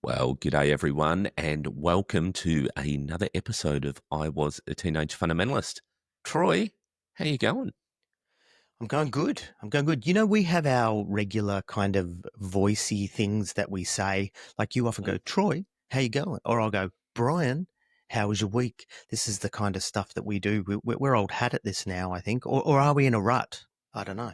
Well, g'day everyone, and welcome to another episode of I Was a Teenage Fundamentalist. Troy, how you going? I'm going good. I'm going good. You know, we have our regular kind of voicey things that we say. Like you often Mm. go, Troy, how you going? Or I'll go, Brian, how was your week? This is the kind of stuff that we do. We're old hat at this now, I think. Or are we in a rut? I don't know.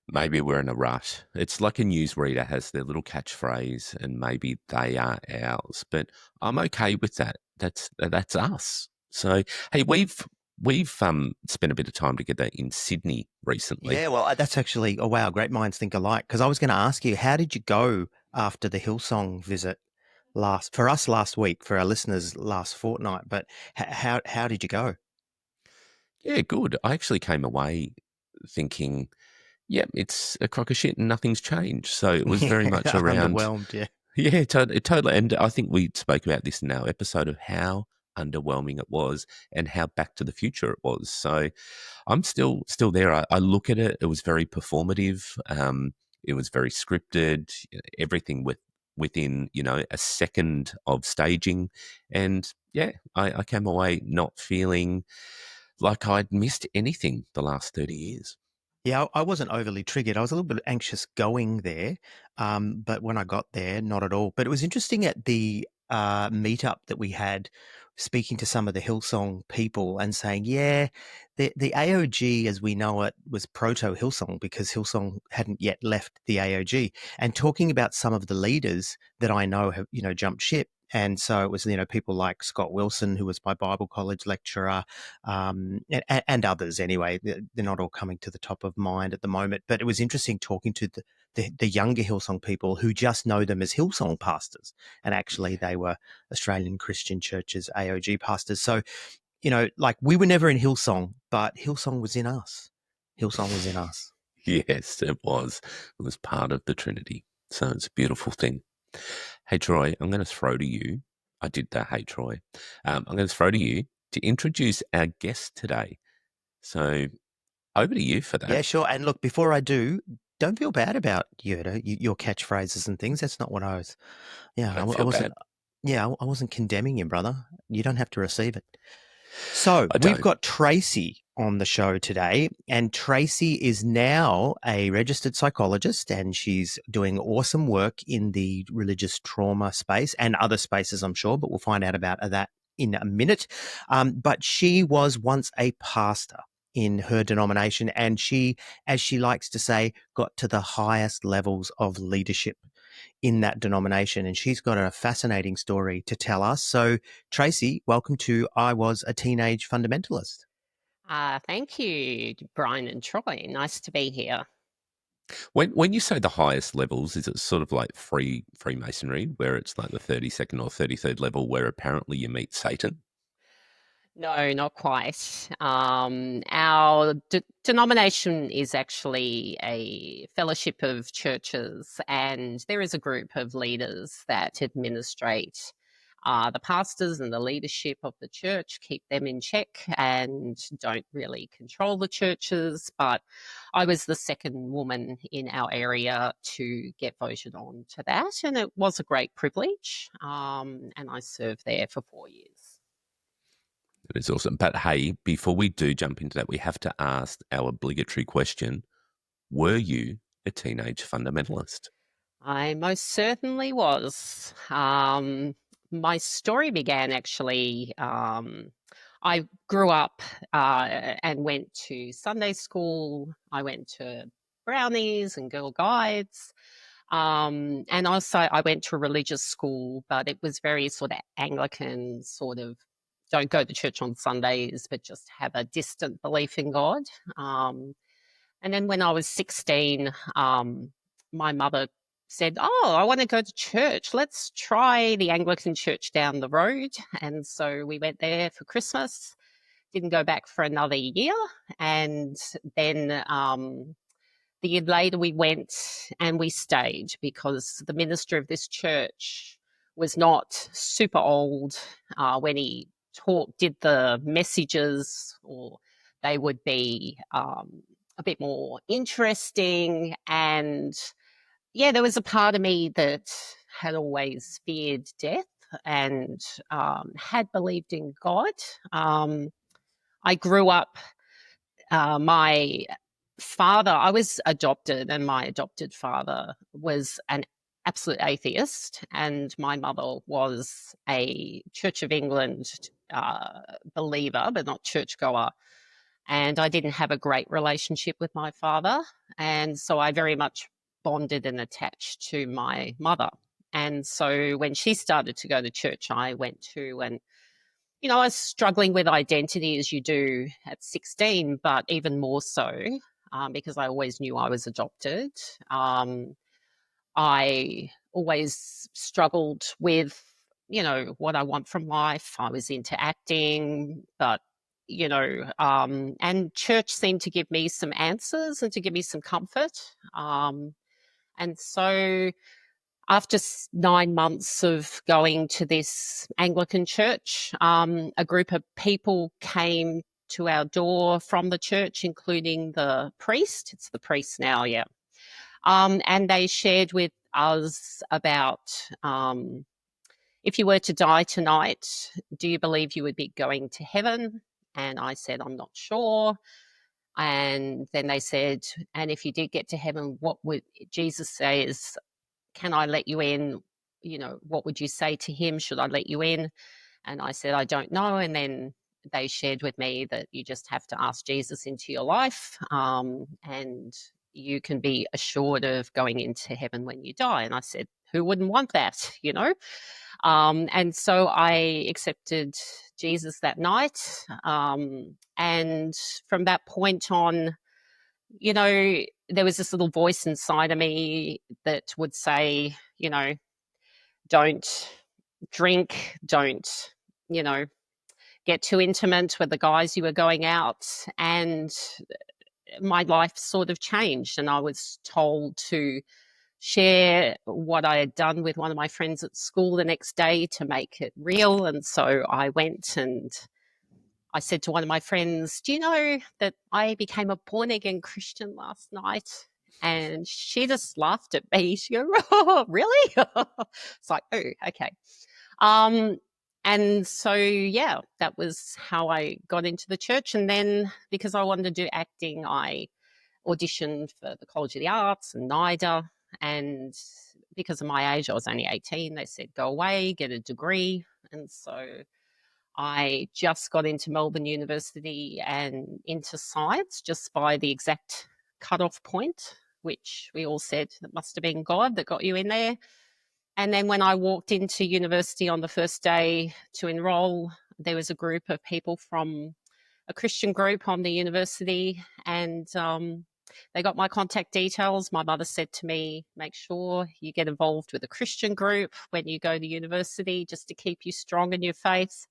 Maybe we're in a rut. It's like a newsreader has their little catchphrase, and maybe they are ours. But I'm okay with that. That's us. So, hey, we've spent a bit of time together in Sydney recently. Yeah, well, that's actually, oh, wow, great minds think alike. Because I was going to ask you, how did you go after the Hillsong visit for us last week, for our listeners last fortnight? But how did you go? Yeah, good. I actually came away thinking, yeah, it's a crock of shit and nothing's changed. So it was Yeah, very much around. underwhelmed. Yeah, Yeah, totally. And I think we spoke about this in our episode of how underwhelming it was and how Back to the Future it was. So I'm still there. I look at it. It was very performative. It was very scripted. Everything within a second of staging, and yeah, I came away not feeling like I'd missed anything the last 30 years. yeah. I wasn't overly triggered. I was a little bit anxious going there, but when I got there, not at all. But it was interesting at the meetup that we had, speaking to some of the Hillsong people and saying, yeah, the AOG as we know it was proto Hillsong because Hillsong hadn't yet left the AOG, and talking about some of the leaders that I know have jumped ship. And so it was, people like Scott Wilson, who was my Bible college lecturer, and others anyway. They're not all coming to the top of mind at the moment, but it was interesting talking to the younger Hillsong people who just know them as Hillsong pastors, and actually they were Australian Christian Church's AOG pastors. So, like we were never in Hillsong, but Hillsong was in us. Hillsong was in us. Yes, it was. It was part of the Trinity. So it's a beautiful thing. Hey, Troy, I'm going to throw to you. I did that. Hey, Troy. I'm going to throw to you to introduce our guest today. So over to you for that. Yeah, sure. And look, before I do, don't feel bad about your catchphrases and things. That's not what I was. Yeah, I I, don't I feel wasn't. bad. Yeah, I wasn't condemning you, brother. You don't have to receive it. So I we've don't. got Tracy on the show today, and Tracy is now a registered psychologist, and she's doing awesome work in the religious trauma space and other spaces, I'm sure, but we'll find out about that in a minute. But she was once a pastor in her denomination, and she, as she likes to say, got to the highest levels of leadership in that denomination. And she's got a fascinating story to tell us. So, Tracy, welcome to I Was a Teenage Fundamentalist. Thank you, Brian and Troy. Nice to be here. When you say the highest levels, is it sort of like Freemasonry, where it's like the 32nd or 33rd level, where apparently you meet Satan? No, not quite. Our denomination is actually a fellowship of churches, and there is a group of leaders that administrate the pastors and the leadership of the church, keep them in check, and don't really control the churches. But I was the second woman in our area to get voted on to that, and it was a great privilege. And I served there for 4 years. It is awesome. But hey, before we do jump into that, we have to ask our obligatory question. Were you a teenage fundamentalist? I most certainly was. My story began actually. I grew up and went to Sunday school. I went to Brownies and Girl Guides. And also, I went to a religious school, but it was very sort of Anglican, sort of don't go to church on Sundays, but just have a distant belief in God. Um, and then when I was 16, my mother said, "Oh, I want to go to church. Let's try the Anglican church down the road." And so we went there for Christmas, didn't go back for another year. And then the year later, we went and we stayed because the minister of this church was not super old when he did the messages, or they would be a bit more interesting. And yeah, there was a part of me that had always feared death and had believed in God. I grew up, my father, I was adopted, and my adopted father was an absolute atheist, and my mother was a Church of England believer, but not churchgoer. And I didn't have a great relationship with my father. And so I very much bonded and attached to my mother. And so when she started to go to church, I went to, and I was struggling with identity as you do at 16, but even more so because I always knew I was adopted. I always struggled with, what I want from life. I was into acting, but, and church seemed to give me some answers and to give me some comfort. And so after 9 months of going to this Anglican church, a group of people came to our door from the church, including the priest. It's the priest now, yeah. And they shared with us about if you were to die tonight, do you believe you would be going to heaven? And I said, I'm not sure. And then they said, and if you did get to heaven, what would Jesus say is, can I let you in? What would you say to him? Should I let you in? And I said, I don't know. And then they shared with me that you just have to ask Jesus into your life, and you can be assured of going into heaven when you die. And I said, who wouldn't want that, and so I accepted Jesus that night. And from that point on, there was this little voice inside of me that would say, don't drink, don't, get too intimate with the guys you were going out. And my life sort of changed, and I was told to share what I had done with one of my friends at school the next day to make it real. And so I went and I said to one of my friends, do you know that I became a born again Christian last night? And she just laughed at me. She goes, oh, really? It's like, oh, okay. And so, yeah, that was how I got into the church. And then because I wanted to do acting, I auditioned for the College of the Arts and NIDA. And because of my age, I was only 18, they said, go away, get a degree. And so I just got into Melbourne University and into science just by the exact cutoff point, which we all said it must have been God that got you in there. And then when I walked into university on the first day to enroll, there was a group of people from a Christian group on the university, and they got my contact details. My mother said to me, make sure you get involved with a Christian group when you go to university just to keep you strong in your faith.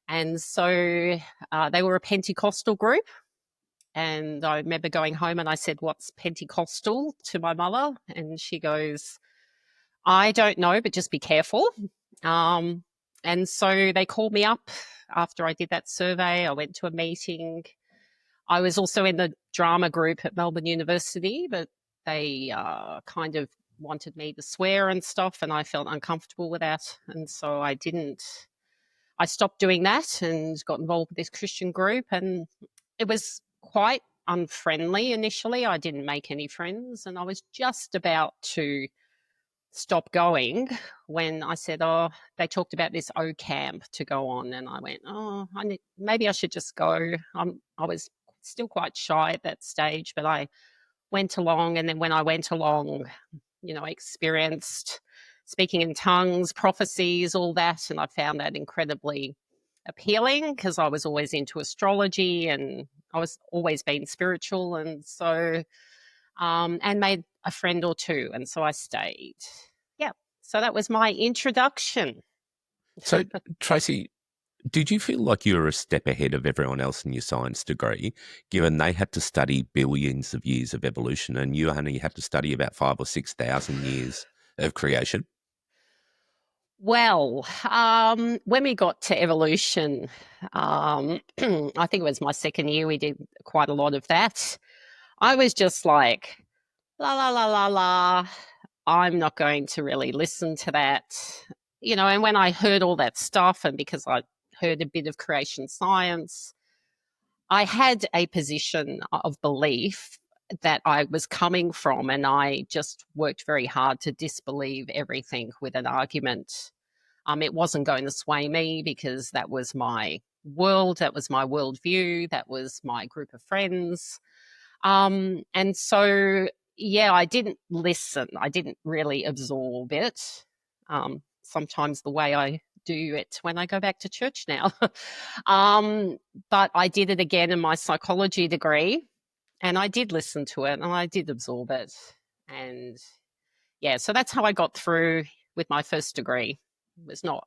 And so they were a Pentecostal group. And I remember going home and I said, what's Pentecostal to my mother? And she goes, I don't know, but just be careful. And so they called me up after I did that survey. I went to a meeting. I was also in the drama group at Melbourne University, but they kind of wanted me to swear and stuff, and I felt uncomfortable with that. And so I stopped doing that and got involved with this Christian group. And it was quite unfriendly initially. I didn't make any friends, and I was just about to stop going when I said, oh, they talked about this O camp to go on. And I went, oh, maybe I should just go. I was still quite shy at that stage, but I went along. And then when I went along, I experienced speaking in tongues, prophecies, all that. And I found that incredibly appealing because I was always into astrology and I was always been spiritual. And so, and made a friend or two. And so I stayed. Yeah. So that was my introduction. So, Tracy, did you feel like you were a step ahead of everyone else in your science degree, given they had to study billions of years of evolution and you only had to study about 5,000 or 6,000 years of creation? Well, when we got to evolution, I think it was my second year, we did quite a lot of that. I was just like, la, la, la, la, la. I'm not going to really listen to that. And when I heard all that stuff, and because I heard a bit of creation science, I had a position of belief that I was coming from, and I just worked very hard to disbelieve everything with an argument. It wasn't going to sway me because that was my world, that was my worldview, that was my group of friends. And so, yeah, I didn't listen. I didn't really absorb it. Sometimes the way I do it when I go back to church now. um, but I did it again in my psychology degree, and I did listen to it and I did absorb it. And yeah, so that's how I got through with my first degree. It was not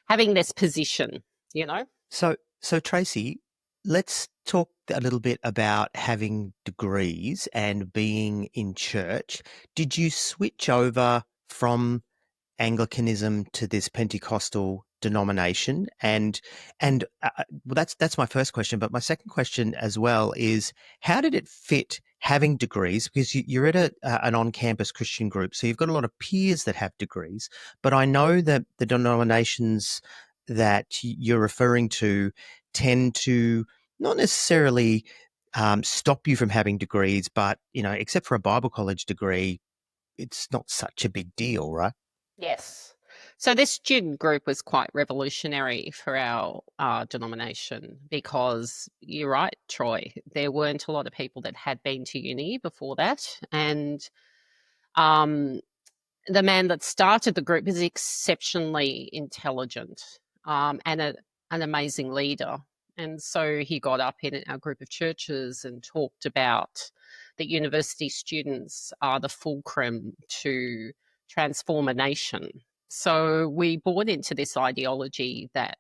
having this position, you know? So Tracy, let's talk a little bit about having degrees and being in church. Did you switch over from Anglicanism to this Pentecostal denomination? Well, that's my first question. But my second question as well is, how did it fit having degrees? Because you're at an on-campus Christian group, so you've got a lot of peers that have degrees. But I know that the denominations that you're referring to tend to not necessarily stop you from having degrees, but except for a Bible college degree, it's not such a big deal, right? Yes. So this student group was quite revolutionary for our denomination because you're right, Troy. There weren't a lot of people that had been to uni before that, and um, the man that started the group is exceptionally intelligent and an amazing leader. And so he got up in our group of churches and talked about that university students are the fulcrum to transform a nation. So we bought into this ideology that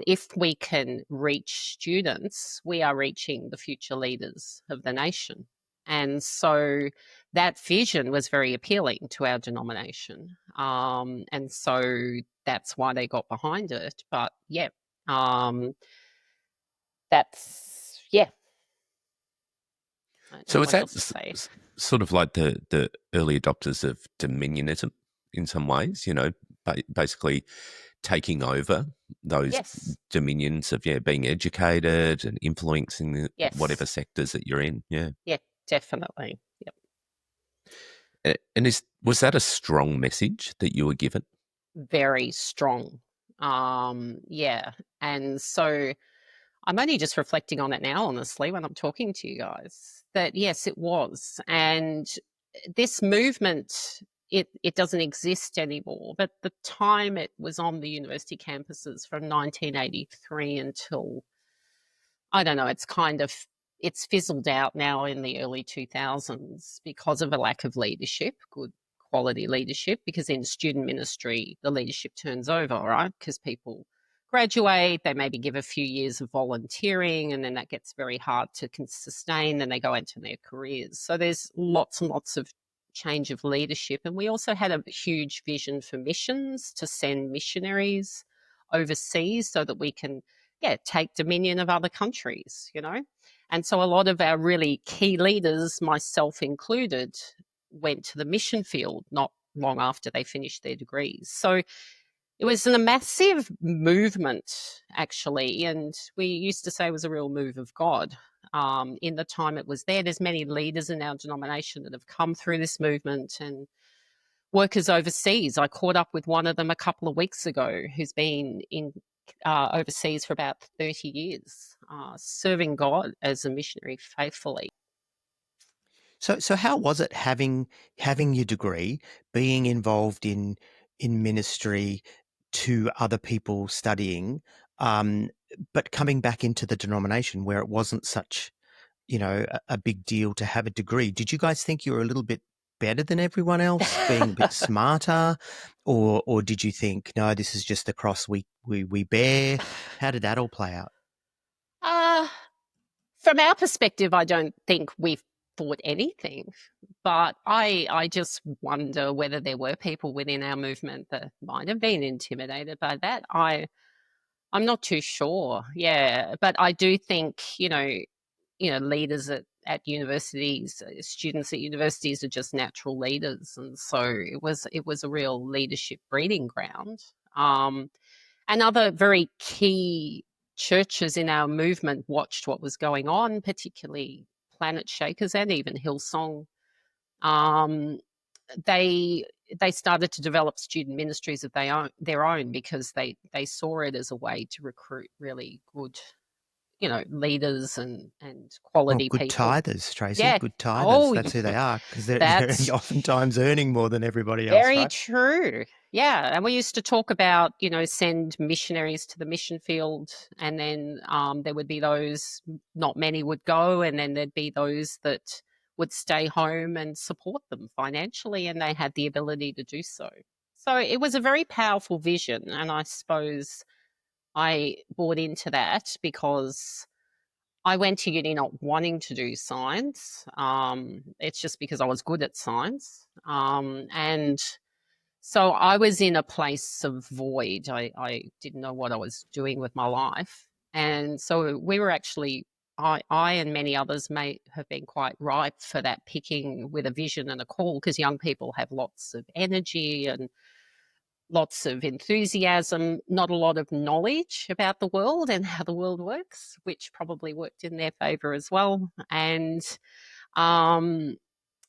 if we can reach students, we are reaching the future leaders of the nation. And so that vision was very appealing to our denomination. And so that's why they got behind it. But yeah, um, yeah, I don't know So is what that else to say. sort of like the early adopters of dominionism in some ways? Basically taking over those Yes, dominions of being educated and influencing whatever yes, sectors that you're in. Yeah, yeah, definitely. Yep. and was that a strong message that you were given? Very strong. Yeah. And so I'm only just reflecting on it now, honestly, when I'm talking to you guys, that yes, it was. And this movement, it doesn't exist anymore. But the time it was on the university campuses from 1983 until, I don't know, it's fizzled out now in the early 2000s because of a lack of leadership, good quality leadership, because in student ministry, the leadership turns over, right? Because people graduate, they maybe give a few years of volunteering, and then that gets very hard to sustain, and they go into their careers. So there's lots and lots of change of leadership. And we also had a huge vision for missions to send missionaries overseas so that we can take dominion of other countries. And so a lot of our really key leaders, myself included, went to the mission field not long after they finished their degrees. So it was a massive movement, actually, and we used to say it was a real move of God. In the time it was there's many leaders in our denomination that have come through this movement, and workers overseas. I caught up with one of them a couple of weeks ago who's been in overseas for about 30 years, serving God as a missionary faithfully. So how was it having your degree, being involved in ministry to other people studying, um, but coming back into the denomination where it wasn't such, a big deal to have a degree? Did you guys think you were a little bit better than everyone else, being a bit smarter, or did you think, no, this is just the cross we bear? How did that all play out? Uh, from our perspective, I don't think we've thought anything, but I just wonder whether there were people within our movement that might have been intimidated by that. I'm not too sure. Yeah, but I do think leaders at at universities, students at universities are just natural leaders, and so it was a real leadership breeding ground. And other very key churches in our movement watched what was going on, particularly Planet Shakers and even Hillsong. Um, they they started to develop student ministries of their own because they saw it as a way to recruit really good, leaders and Well, quality good people. tithers, Tracy, Yeah. good tithers. Oh, That's who they are, because they're that's oftentimes earning more than everybody else, very right? true. Yeah. And we used to talk about, send missionaries to the mission field. And then there would be those, not many would go. And then there'd be those that would stay home and support them financially. And they had the ability to do so. So it was a very powerful vision. And I suppose I bought into that because I went to uni not wanting to do science. It's just because I was good at science. And so I was in a place of void. I didn't know what I was doing with my life. And so we were actually, I and many others may have been quite ripe for that picking with a vision and a call, because young people have lots of energy and lots of enthusiasm, not a lot of knowledge about the world and how the world works, which probably worked in their favor as well. And um,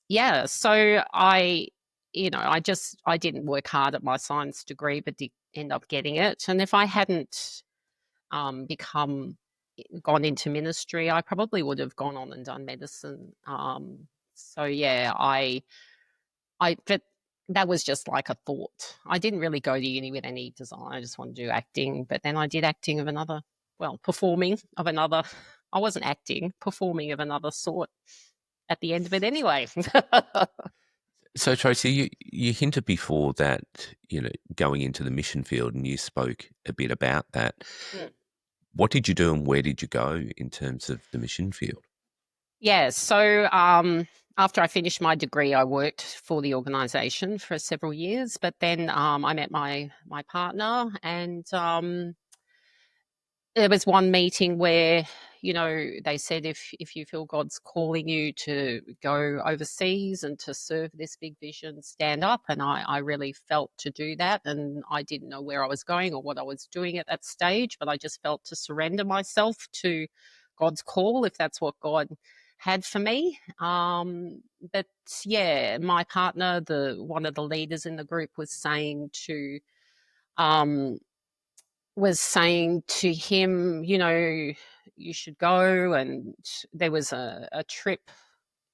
yeah, so I didn't work hard at my science degree, but did end up getting it. And if I hadn't become gone into ministry, I probably would have gone on and done medicine. So yeah, but that was just like a thought. I didn't really go to uni with any design. I just wanted to do acting. But then I did acting of another, well, performing of another. I wasn't acting, performing of another sort at the end of it anyway. So, Tracy, you hinted before that, going into the mission field, and you spoke a bit about that. Mm. What did you do and where did you go in terms of the mission field? Yeah, so after I finished my degree, I worked for the organisation for several years. But then I met my partner, and there was one meeting where, they said if you feel God's calling you to go overseas and to serve this big vision, stand up. And I really felt to do that. And I didn't know where I was going or what I was doing at that stage, but I just felt to surrender myself to God's call, if that's what God had for me. But yeah, my partner, one of the leaders in the group, um, was saying to him, you should go. And there was a trip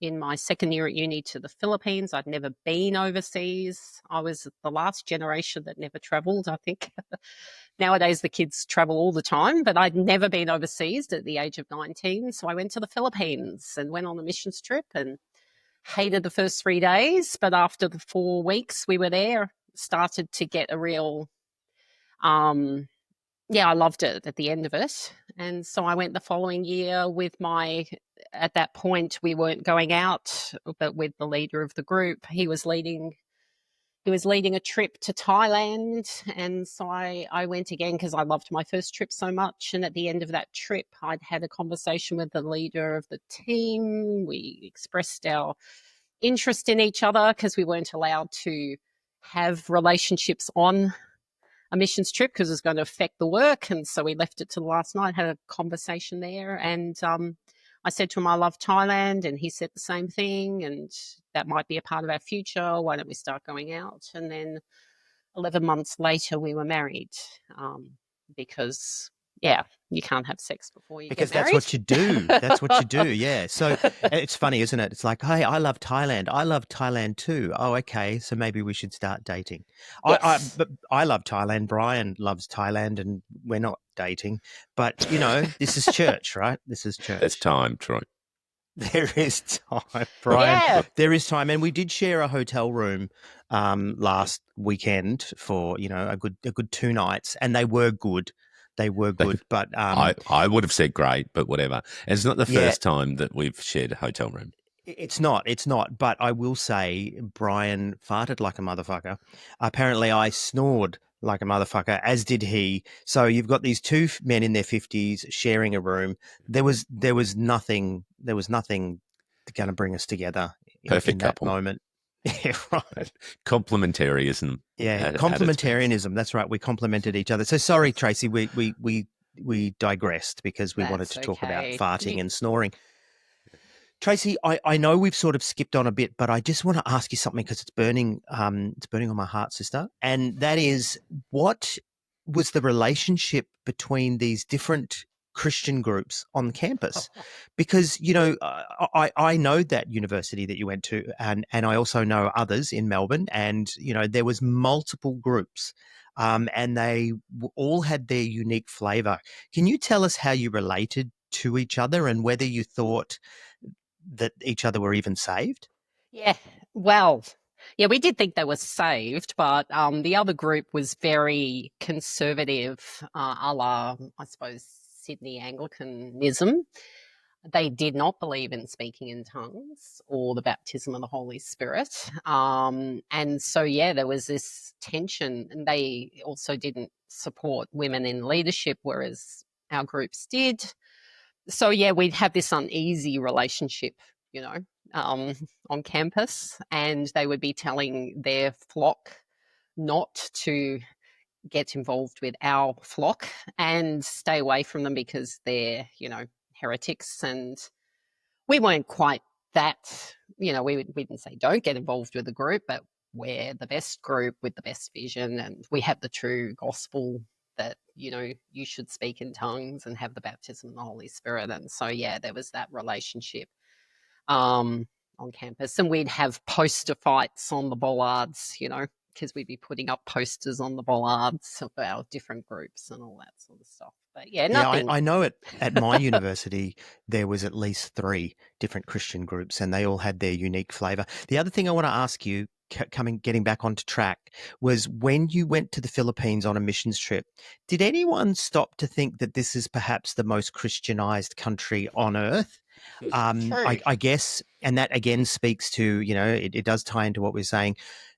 in my second year at uni to the Philippines. I'd never been overseas. I was the last generation that never traveled, I think. Nowadays, the kids travel all the time, but I'd never been overseas at the age of 19. So I went to the Philippines and went on a missions trip and hated the first 3 days. But after the 4 weeks we were there, started to get a real, yeah, I loved it at the end of it. And so I went the following year at that point, we weren't going out, but with the leader of the group. He was leading a trip to Thailand. And so I went again because I loved my first trip so much. And at the end of that trip, I'd had a conversation with the leader of the team. We expressed our interest in each other because we weren't allowed to have relationships on a missions trip because it was going to affect the work. And so we left it to the last night, had a conversation there. And I said to him, I love Thailand. And he said the same thing. And that might be a part of our future. Why don't we start going out? And then 11 months later, we were married because, yeah, you can't have sex before you Because get that's married. what you do. That's what you do. Yeah. So it's funny, isn't it? It's like, hey, I love Thailand. I love Thailand too. Oh, okay. So maybe we should start dating. Yes. But I love Thailand. Brian loves Thailand, and we're not dating. But this is church, right? This is There's church. time, Troy. There is time, Brian. Yeah. There is time, and we did share a hotel room last weekend for a good 2 nights, and they were good. They were good, but I would have said great, but whatever. It's not the yeah, first time that we've shared a hotel room. it's not. It's not. But I will say, Brian farted like a motherfucker. Apparently, I snored like a motherfucker, as did he. So you've got these two men in their 50s sharing a room. There was nothing going to bring us together in Perfect that couple. moment. Yeah, right. Complementarianism Yeah, at its best. complementarianism. That's right. We complemented each other. So sorry, Tracy. We digressed because we wanted That's to talk about okay. farting and snoring. Tracy, I know we've sort of skipped on a bit, but I just want to ask you something because it's burning on my heart, sister. And that is, what was the relationship between these different Christian groups on campus? Because I know that university that you went to, and I also know others in Melbourne, and there was multiple groups, and they all had their unique flavour. Can you tell us how you related to each other and whether you thought that each other were even saved? Yeah, well, yeah, we did think they were saved, but the other group was very conservative, a la, I suppose, Sydney Anglicanism. They did not believe in speaking in tongues or the baptism of the Holy Spirit. And so, yeah, there was this tension, and they also didn't support women in leadership, whereas our groups did. So, yeah, we'd have this uneasy relationship, you know, um, on campus, and they would be telling their flock not to get involved with our flock and stay away from them because they're, heretics. And we weren't quite that, we didn't say don't get involved with the group, but we're the best group with the best vision, and we have the true gospel that, you should speak in tongues and have the baptism of the Holy Spirit. And so, yeah, there was that relationship um, on campus, and we'd have poster fights on the bollards, because we'd be putting up posters on the bollards of our different groups and all that sort of stuff. But yeah, Yeah, nothing. I know at my university there was at least 3 different Christian groups, and they all had their unique flavour. The other thing I want to ask you, getting back onto track, was when you went to the Philippines on a missions trip, did anyone stop to think that this is perhaps the most Christianized country on earth? True. I guess, and that again speaks to, it does tie into what we're saying,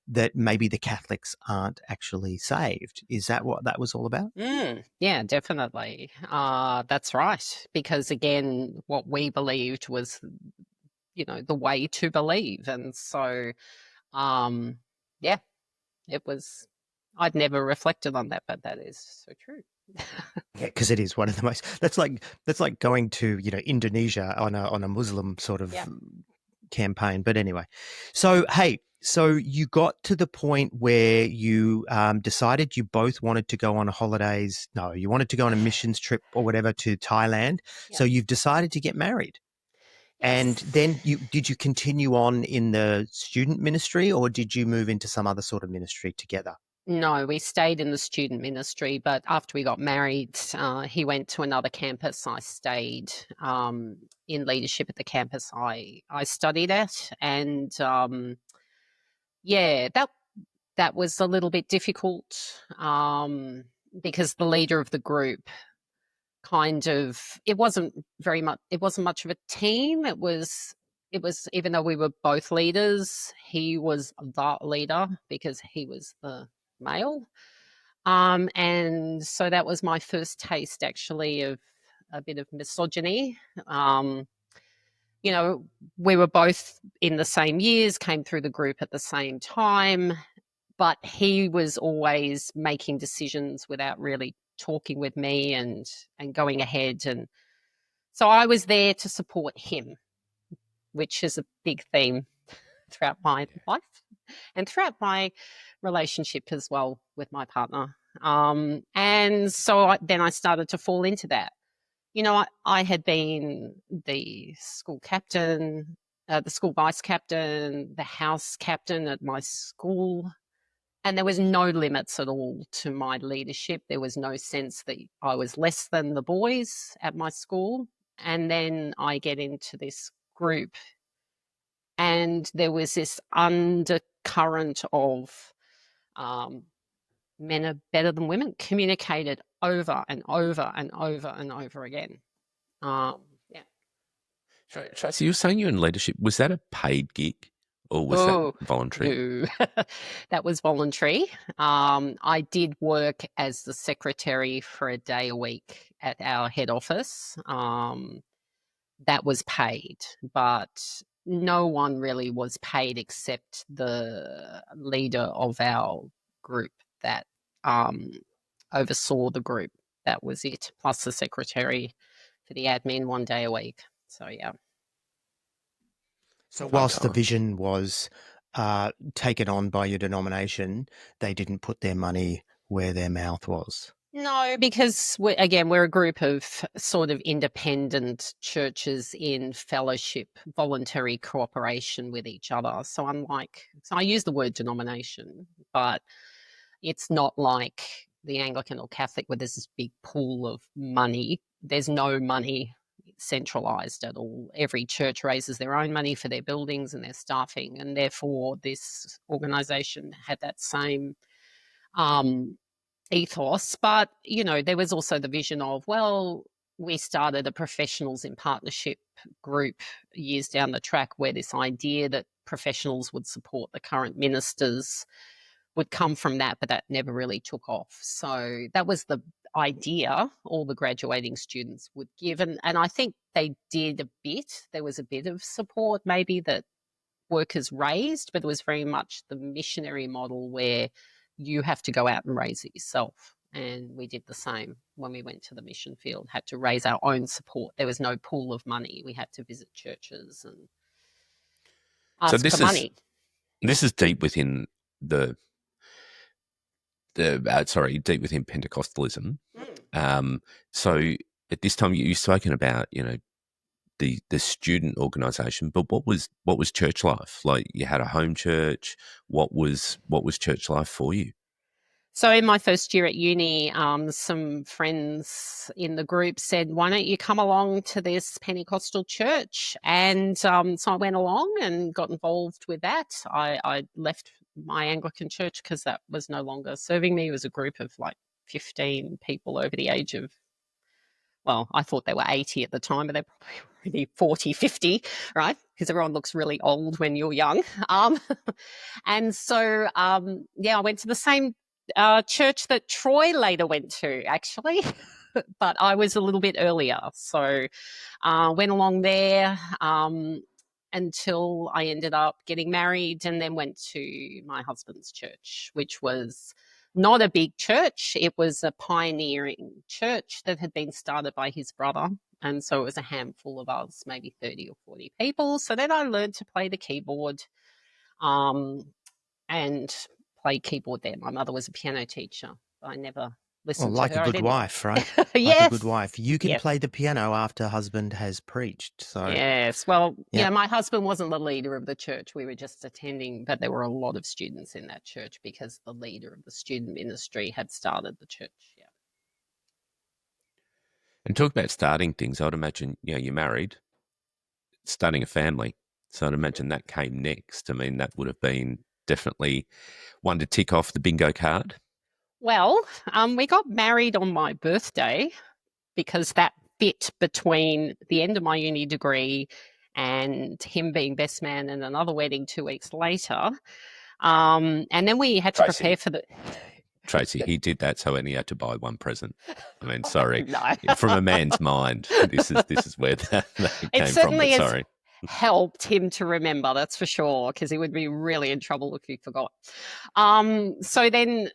that maybe the Catholics aren't actually saved. Is that what that was all about? Yeah, definitely. That's right. Because again, what we believed was, the way to believe. And so, um, yeah, it was, I'd never reflected on that, but that is so true. Yeah, because it is one of the most. That's like going to Indonesia on a Muslim sort of Yeah. campaign. But anyway, so hey, so you got to the point where you decided you both wanted to go on holidays. No, you wanted to go on a missions trip or whatever to Thailand. Yeah. So you've decided to get married. And Yes. then did you continue on in the student ministry, or did you move into some other sort of ministry together? No, we stayed in the student ministry, but after we got married, he went to another campus. I stayed in leadership at the campus I studied at, and yeah, that was a little bit difficult because the leader of the group kind of it wasn't much of a team. It was even though we were both leaders, he was the leader because he was the male. And so that was my first taste, actually, of a bit of misogyny. Um, you know, we were both in the same years, came through the group at the same time, but he was always making decisions without really talking with me and going ahead. And so I was there to support him, which is a big theme throughout my life and throughout my relationship as well with my partner. And so then I started to fall into that. I had been the school captain, the school vice captain, the house captain at my school, and there was no limits at all to my leadership. There was no sense that I was less than the boys at my school. And then I get into this group, and there was this undercurrent of um, men are better than women, communicated over and over and over and over again. Yeah. Tracy, you were saying you're in leadership. Was that a paid gig or was that Oh, voluntary? no. That was voluntary. I did work as the secretary for a day a week at our head office. That was paid, but no one really was paid except the leader of our group that oversaw the group. That was it, plus the secretary for the admin 1 day a week. So, yeah. So whilst the Okay. vision was taken on by your denomination, they didn't put their money where their mouth was. No, because we're a group of sort of independent churches in fellowship, voluntary cooperation with each other. So I use the word denomination, but it's not like the Anglican or Catholic where there's this big pool of money. There's no money centralized at all. Every church raises their own money for their buildings and their staffing, and therefore this organization had that same um, ethos. But, there was also the vision of, well, we started a professionals in partnership group years down the track where this idea that professionals would support the current ministers would come from that, but that never really took off. So that was the idea all the graduating students would give. And I think they did a bit. There was a bit of support maybe that workers raised, but it was very much the missionary model where you have to go out and raise it yourself. And we did the same when we went to the mission field, had to raise our own support. There was no pool of money. We had to visit churches and So ask for this is money. this is deep within deep within Pentecostalism. So at this time, you've spoken about the student organisation, but what was church life like? You had a home church. What was church life for you? So in my first year at uni, some friends in the group said, "Why don't you come along to this Pentecostal church?" And so I went along and got involved with that. I left my Anglican church because that was no longer serving me. It was a group of like 15 people over the age of, well, I thought they were 80 at the time, but they're probably already 40, 50, right? Because everyone looks really old when you're young. And so, I went to the same church that Troy later went to, actually, but I was a little bit earlier. So went along there until I ended up getting married and then went to my husband's church, which was not a big church. It was a pioneering church that had been started by his brother. And so it was a handful of us, maybe 30 or 40 people. So then I learned to play the keyboard um, and play keyboard there. My mother was a piano teacher. I never Well, listened to like her. a I good didn't. wife, right? Like a good Yes. wife. You can Yes. play the piano after husband has preached. So, Yes. Well, yeah. my husband wasn't the leader of the church. We were just attending, but there were a lot of students in that church because the leader of the student ministry had started the church. Yeah. And talk about starting things. I'd imagine you're married, starting a family. So I'd imagine that came next. I mean, that would have been definitely one to tick off the bingo card. Well, we got married on my birthday because that fit between the end of my uni degree and him being best man and another wedding 2 weeks later. And then we had to prepare Tracy. for the. Tracy, he did that so he had to buy one present. I mean, sorry. No. From a man's mind, this is where that It came from, but certainly has sorry. helped him to remember, that's for sure, because he would be really in trouble if he forgot. So then,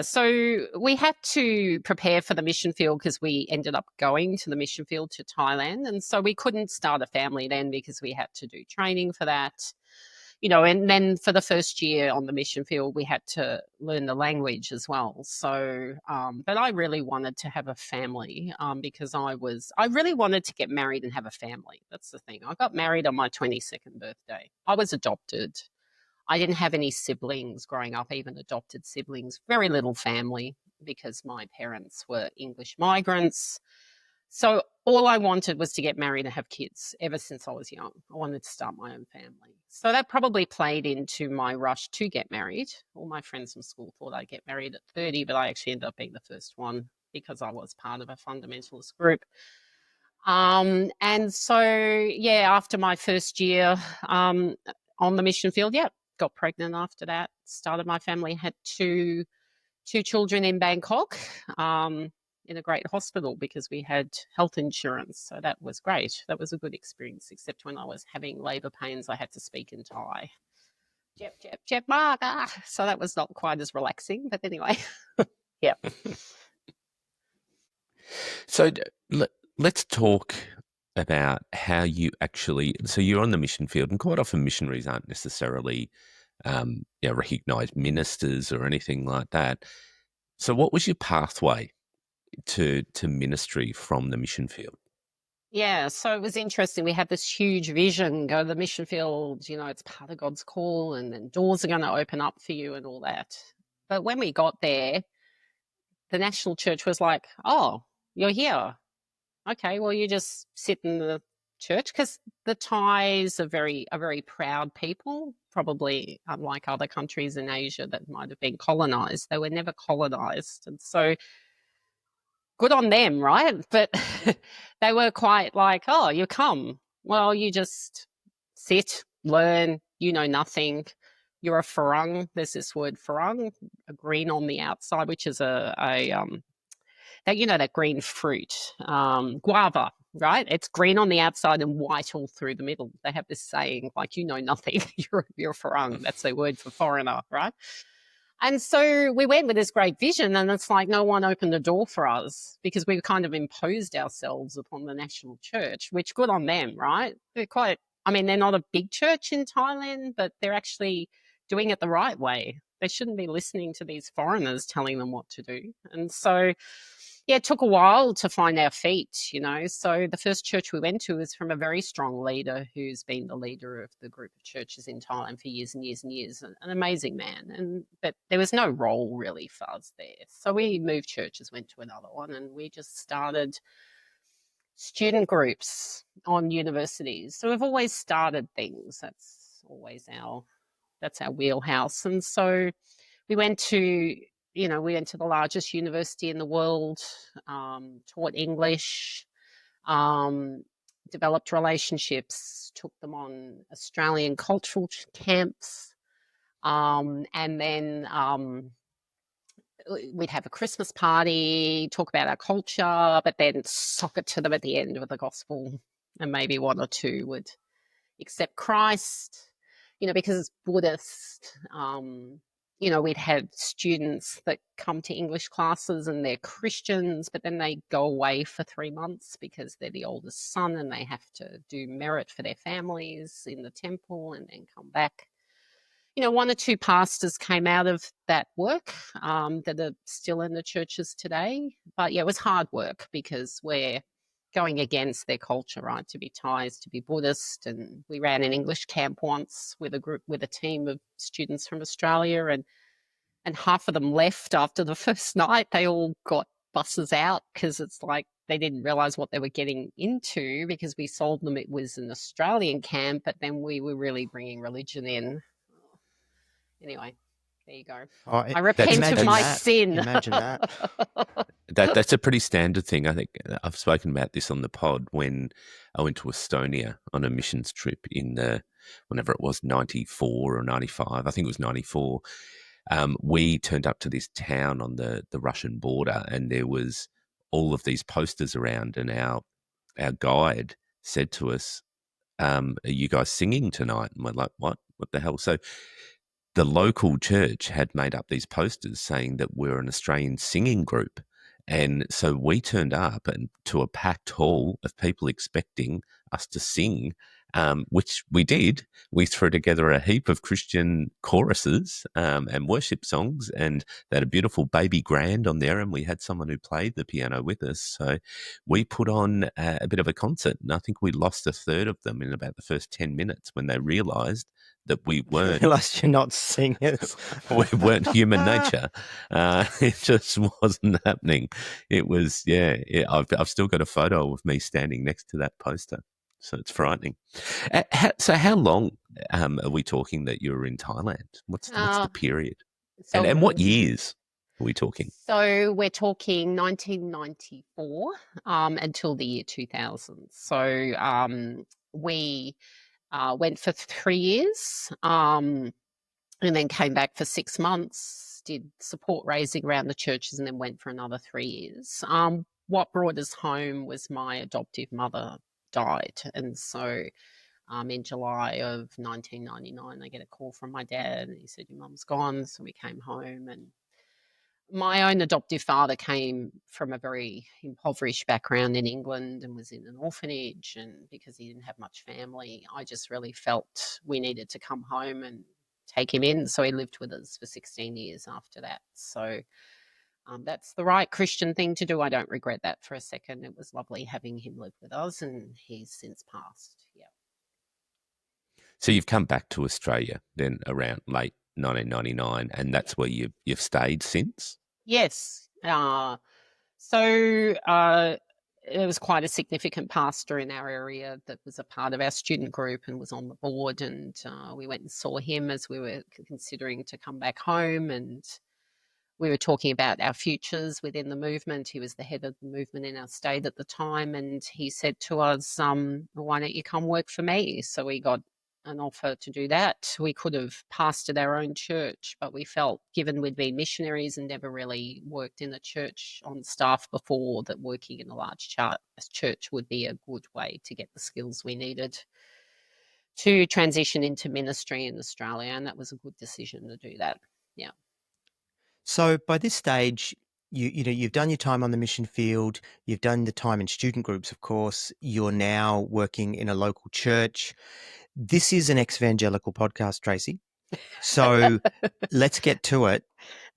so we had to prepare for the mission field because we ended up going to the mission field to Thailand. And so we couldn't start a family then because we had to do training for that. And then for the first year on the mission field, we had to learn the language as well. So, but I really wanted to have a family because I really wanted to get married and have a family. That's the thing. I got married on my 22nd birthday. I was adopted. I didn't have any siblings growing up, even adopted siblings, very little family because my parents were English migrants. So all I wanted was to get married and have kids ever since I was young. I wanted to start my own family. So that probably played into my rush to get married. All my friends from school thought I'd get married at 30, but I actually ended up being the first one because I was part of a fundamentalist group. And so, after my first year on the mission field, got pregnant after that, started my family, had two children in Bangkok. in a great hospital because we had health insurance. So that was great. That was a good experience, except when I was having labour pains, I had to speak in Thai. Jep, jep, jep, marga. So that was not quite as relaxing, but anyway, yeah. So let's talk about how you actually. So you're on the mission field, and quite often missionaries aren't necessarily recognised ministers or anything like that. So what was your pathway to ministry from the mission field? Yeah, so it was interesting. We had this huge vision, go to the mission field, it's part of God's call, and then doors are going to open up for you and all that. But when we got there, the national church was like, oh, you're here. Okay, well, you just sit in the church, because the Thais are very proud people, probably unlike other countries in Asia that might have been colonized. They were never colonized. And so good on them, right? But they were quite like, oh, you come. Well, you just sit, learn, you know nothing. You're a farang. There's this word farang, a green on the outside, which is that green fruit, guava, right? It's green on the outside and white all through the middle. They have this saying, like, you know nothing. you're a farang. That's their word for foreigner, right? And so we went with this great vision, and it's like no one opened the door for us because we kind of imposed ourselves upon the national church, which good on them, right? They're not a big church in Thailand, but they're actually doing it the right way. They shouldn't be listening to these foreigners telling them what to do. And so, yeah, it took a while to find our feet, So the first church we went to was from a very strong leader who's been the leader of the group of churches in Thailand for years and years and years, an amazing man. But there was no role really for us there. So we moved churches, went to another one, and we just started student groups on universities. So we've always started things. That's our wheelhouse. And so we went to the largest university in the world, taught English, developed relationships, took them on Australian cultural camps, and then we'd have a Christmas party, talk about our culture, but then sock it to them at the end with the gospel, and maybe one or two would accept Christ, because it's Buddhist. We'd have students that come to English classes and they're Christians, but then they go away for 3 months because they're the oldest son and they have to do merit for their families in the temple and then come back. One or two pastors came out of that work that are still in the churches today. But yeah, it was hard work because we're going against their culture, right? To be Thais, to be Buddhist. And we ran an English camp once with a team of students from Australia, and half of them left after the first night. They all got buses out because it's like they didn't realize what they were getting into, because we sold them it was an Australian camp, but then we were really bringing religion in. Anyway, there you go. Oh, I repent of my that. sin. Imagine that. That's a pretty standard thing. I think I've spoken about this on the pod when I went to Estonia on a missions trip in whenever it was, 94 or 95. I think it was 94. We turned up to this town on the Russian border, and there was all of these posters around, and our guide said to us, are you guys singing tonight? And we're like, what? What the hell? So the local church had made up these posters saying that we're an Australian singing group. And so we turned up to a packed hall of people expecting us to sing, which we did. We threw together a heap of Christian choruses and worship songs, and they had a beautiful baby grand on there, and we had someone who played the piano with us. So we put on a bit of a concert, and I think we lost a third of them in about the first 10 minutes when they realised that we weren't. Realised you're not singers. We weren't human nature. It just wasn't happening. It was, I've still got a photo of me standing next to that poster. So it's frightening. So how long are we talking that you were in Thailand? What's the period? And what years are we talking? So we're talking 1994 until the year 2000. So we went for 3 years and then came back for 6 months did support raising around the churches and then went for another 3 years. What brought us home was my adoptive mother died. And so in July of 1999, I get a call from my dad and he said, your mum's gone. So we came home, and my own adoptive father came from a very impoverished background in England and was in an orphanage. And because he didn't have much family, I just really felt we needed to come home and take him in. So he lived with us for 16 years after that. So that's the right Christian thing to do. I don't regret that for a second. It was lovely having him live with us, and he's since passed. Yeah. So you've come back to Australia then around late 1999, and that's where you've stayed since? Yes. So there was quite a significant pastor in our area that was a part of our student group and was on the board, and we went and saw him as we were considering to come back home, and we were talking about our futures within the movement. He was the head of the movement in our state at the time, and he said to us, why don't you come work for me? So we got an offer to do that. We could have pastored our own church, but we felt, given we'd been missionaries and never really worked in a church on staff before, that working in a large church would be a good way to get the skills we needed to transition into ministry in Australia. And that was a good decision to do that. Yeah. So by this stage, you've done your time on the mission field, you've done the time in student groups, of course. You're now working in a local church. This is an ex-evangelical podcast, Tracy. So let's get to it.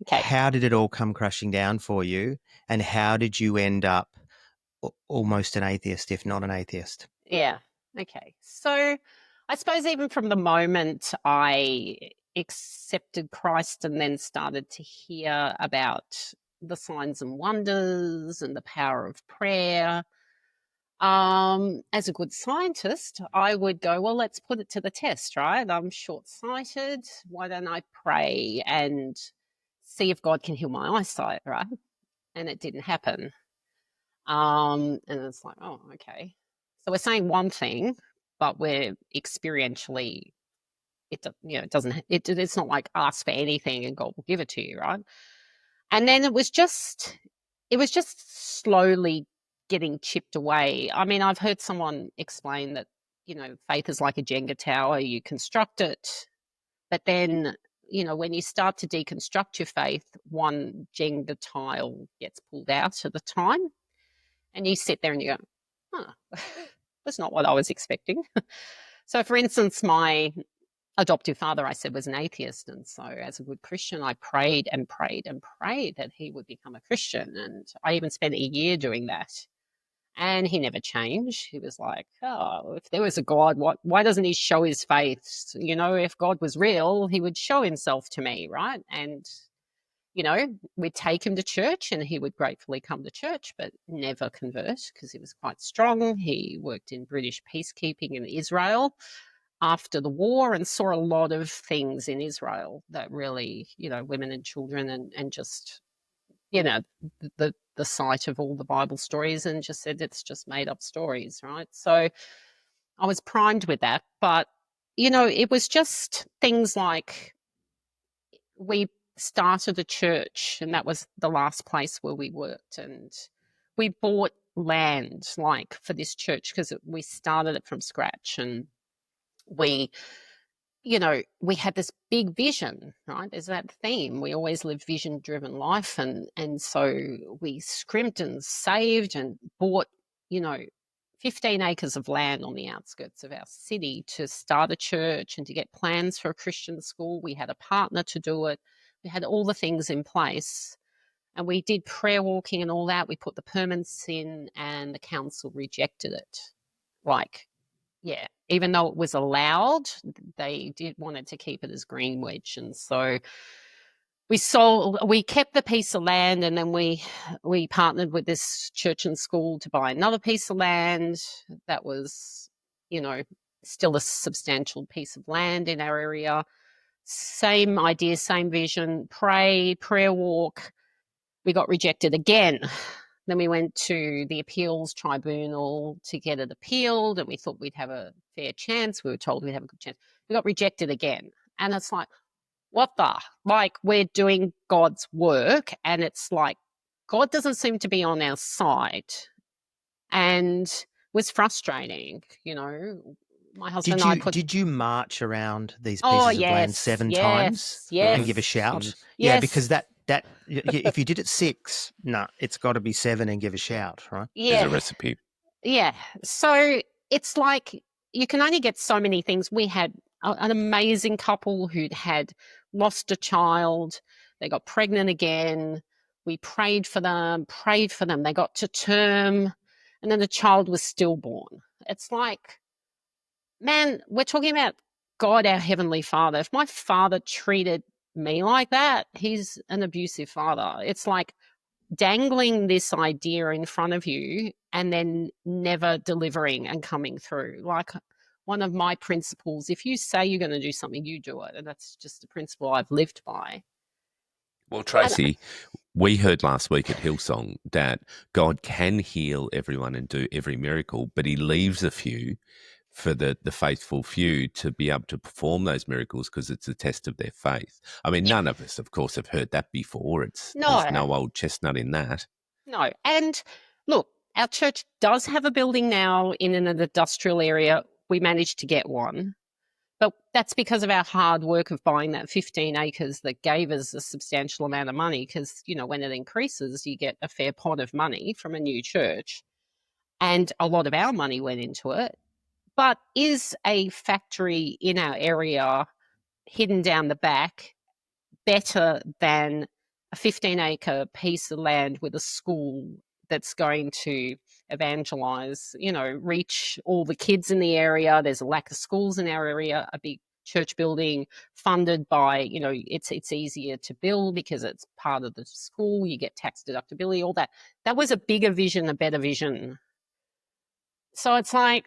Okay. How did it all come crashing down for you, and how did you end up almost an atheist, if not an atheist? Yeah. Okay. So I suppose even from the moment I accepted Christ and then started to hear about the signs and wonders and the power of prayer, as a good scientist, I would go, well, let's put it to the test, right? I'm short-sighted. Why don't I pray and see if God can heal my eyesight, right? And it didn't happen. And it's like, oh, okay. So we're saying one thing, but we're experientially, it doesn't, it's not like ask for anything and God will give it to you, right? And then it was just slowly getting chipped away. I mean, I've heard someone explain that, faith is like a Jenga tower. You construct it, but then, when you start to deconstruct your faith, one Jenga tile gets pulled out at a time. And you sit there and you go, huh, that's not what I was expecting. So, for instance, my adoptive father, I said, was an atheist. And so, as a good Christian, I prayed and prayed and prayed that he would become a Christian. And I even spent a year doing that. And he never changed. He was like, oh, if there was a God, why doesn't he show his face? If God was real, he would show himself to me, right? And we'd take him to church and he would gratefully come to church, but never convert because he was quite strong. He worked in British peacekeeping in Israel after the war and saw a lot of things in Israel that really, women and children and just, the sight of all the Bible stories, and just said it's just made up stories, right? So I was primed with that. But, it was just things like we started a church, and that was the last place where we worked, and we bought land like for this church because we started it from scratch, and we we had this big vision, right? There's that theme. We always live vision driven life, and so we scrimped and saved and bought 15 acres of land on the outskirts of our city to start a church and to get plans for a Christian school. We had a partner to do it. We had all the things in place, and we did prayer walking and all that. We put the permits in, and the council rejected it. Like, yeah, even though it was allowed, they wanted to keep it as Greenwich. And so we kept the piece of land, and then we partnered with this church and school to buy another piece of land that was, still a substantial piece of land in our area. Same idea, same vision, prayer walk. We got rejected again. Then we went to the appeals tribunal to get it appealed, and we thought we'd have a fair chance. We were told we'd have a good chance. We got rejected again. And it's like, what the? Like, we're doing God's work, and it's like God doesn't seem to be on our side. And it was frustrating, My husband and I put. Did you march around these Oh, pieces of land yes, 7 times yes, and give a yes, shout? Yeah, because yes, that if you did it 6, no, it's got to be 7 and give a shout, right? There's a yeah, recipe. yeah. So it's like you can only get so many things. We had an amazing couple who'd had lost a child. They got pregnant again. We prayed for them. They got to term, and then the child was stillborn. It's like, man, we're talking about God, our Heavenly Father. If my father treated me like that, he's an abusive father. It's like dangling this idea in front of you and then never delivering and coming through. Like, one of my principles, if you say you're going to do something, you do it. And that's just a principle I've lived by. Well, And Tracy, we heard last week at Hillsong that God can heal everyone and do every miracle, but he leaves a few for the faithful few to be able to perform those miracles because it's a test of their faith. I mean, yeah, none of us, of course, have heard that before. There's no, no old chestnut in that. no. And look, our church does have a building now in an industrial area. We managed to get one. But that's because of our hard work of buying that 15 acres that gave us a substantial amount of money because, when it increases, you get a fair pot of money from a new church. And a lot of our money went into it. But is a factory in our area hidden down the back better than a 15-acre piece of land with a school that's going to evangelize, reach all the kids in the area? There's a lack of schools in our area, a big church building funded by, it's easier to build because it's part of the school, you get tax deductibility, all that. That was a bigger vision, a better vision. So it's like,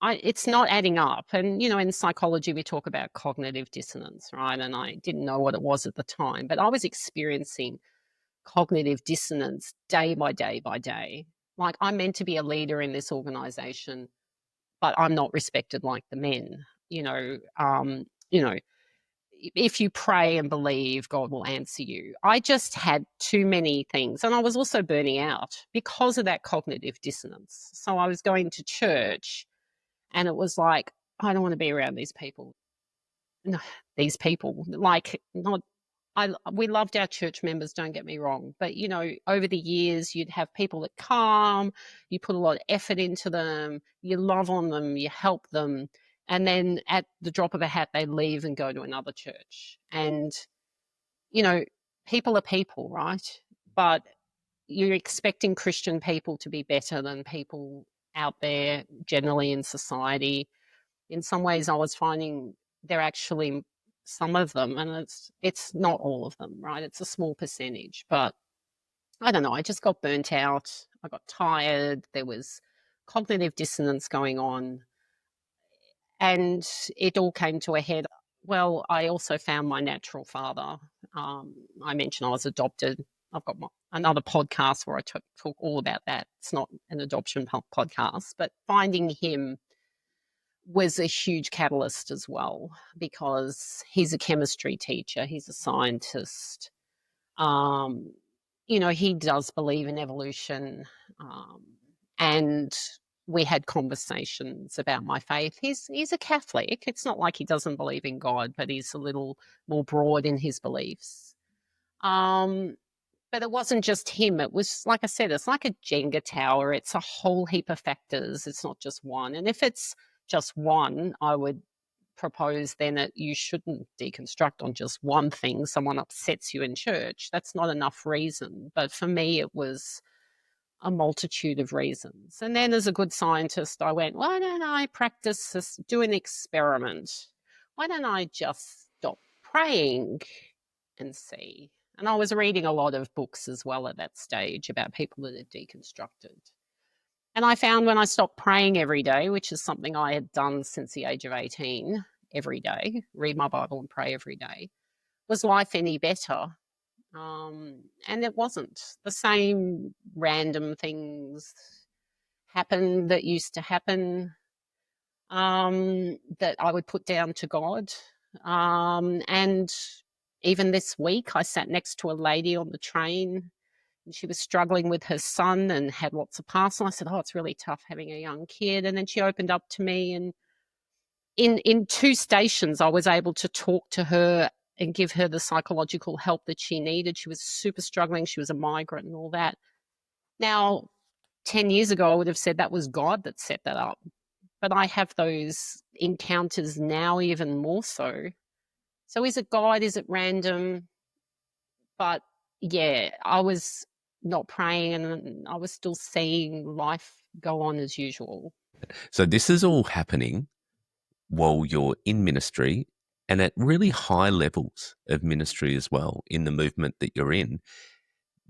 it's not adding up. And, in psychology, we talk about cognitive dissonance, right? And I didn't know what it was at the time, but I was experiencing cognitive dissonance day by day by day. Like, I'm meant to be a leader in this organization, but I'm not respected like the men. If you pray and believe, God will answer you. I just had too many things. And I was also burning out because of that cognitive dissonance. So I was going to church and it was like, I don't want to be around these people. No, these people, like, not. We loved our church members, don't get me wrong, but over the years, you'd have people that come, you put a lot of effort into them, you love on them, you help them, and then at the drop of a hat, they leave and go to another church. And you know, people are people, right? But you're expecting Christian people to be better than people out there generally in society. In some ways, I was finding they're actually some of them, and it's not all of them, right? It's a small percentage, but I don't know. I just got burnt out. I got tired. There was cognitive dissonance going on, and it all came to a head. Well, I also found my natural father. I mentioned I was adopted. I've got another podcast where I talk all about that. It's not an adoption podcast, but finding him was a huge catalyst as well because he's a chemistry teacher, he's a scientist. Um, he does believe in evolution. Um, and we had conversations about my faith. He's a Catholic. It's not like he doesn't believe in God, but he's a little more broad in his beliefs. Um, but it wasn't just him. It was, like I said, it's like a Jenga tower. It's a whole heap of factors. It's not just one. And if it's just one, I would propose then that you shouldn't deconstruct on just one thing. Someone upsets you in church. That's not enough reason. But for me, it was a multitude of reasons. And then as a good scientist, I went, why don't I practice this, do an experiment? Why don't I just stop praying and see? And I was reading a lot of books as well at that stage about people that had deconstructed. And I found when I stopped praying every day, which is something I had done since the age of 18, every day, read my Bible and pray every day, was life any better? And it wasn't. The same random things happened that used to happen that I would put down to God. And even this week, I sat next to a lady on the train, and she was struggling with her son and had lots of parcel. I said, "Oh, it's really tough having a young kid." And then she opened up to me, and in two stations, I was able to talk to her and give her the psychological help that she needed. She was super struggling. She was a migrant and all that. Now, 10 years ago, I would have said that was God that set that up. But I have those encounters now even more so. So is it God? Is it random? But yeah, I was not praying and I was still seeing life go on as usual. So this is all happening while you're in ministry and at really high levels of ministry as well in the movement that you're in.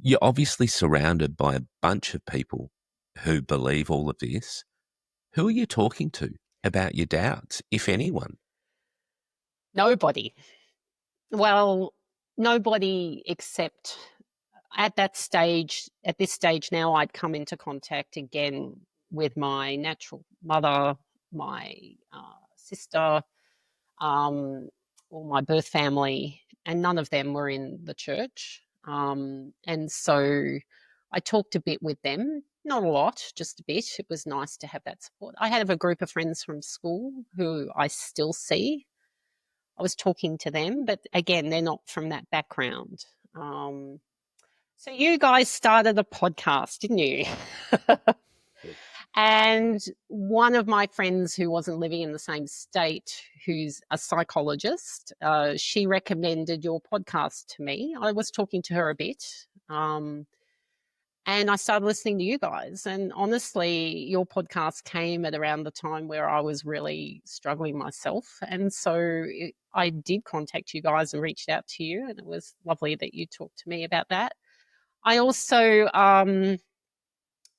You're obviously surrounded by a bunch of people who believe all of this. Who are you talking to about your doubts, if anyone? Nobody. Well, nobody except at this stage now, I'd come into contact again with my natural mother, my sister, or my birth family, and none of them were in the church. And so I talked a bit with them, not a lot, just a bit. It was nice to have that support. I have a group of friends from school who I still see. I was talking to them, but again, they're not from that background. Um, so you guys started a podcast, didn't you? And one of my friends who wasn't living in the same state, who's a psychologist, she recommended your podcast to me. I was talking to her a bit. And I started listening to you guys. And honestly, your podcast came at around the time where I was really struggling myself. And so I did contact you guys and reached out to you. And it was lovely that you talked to me about that. I also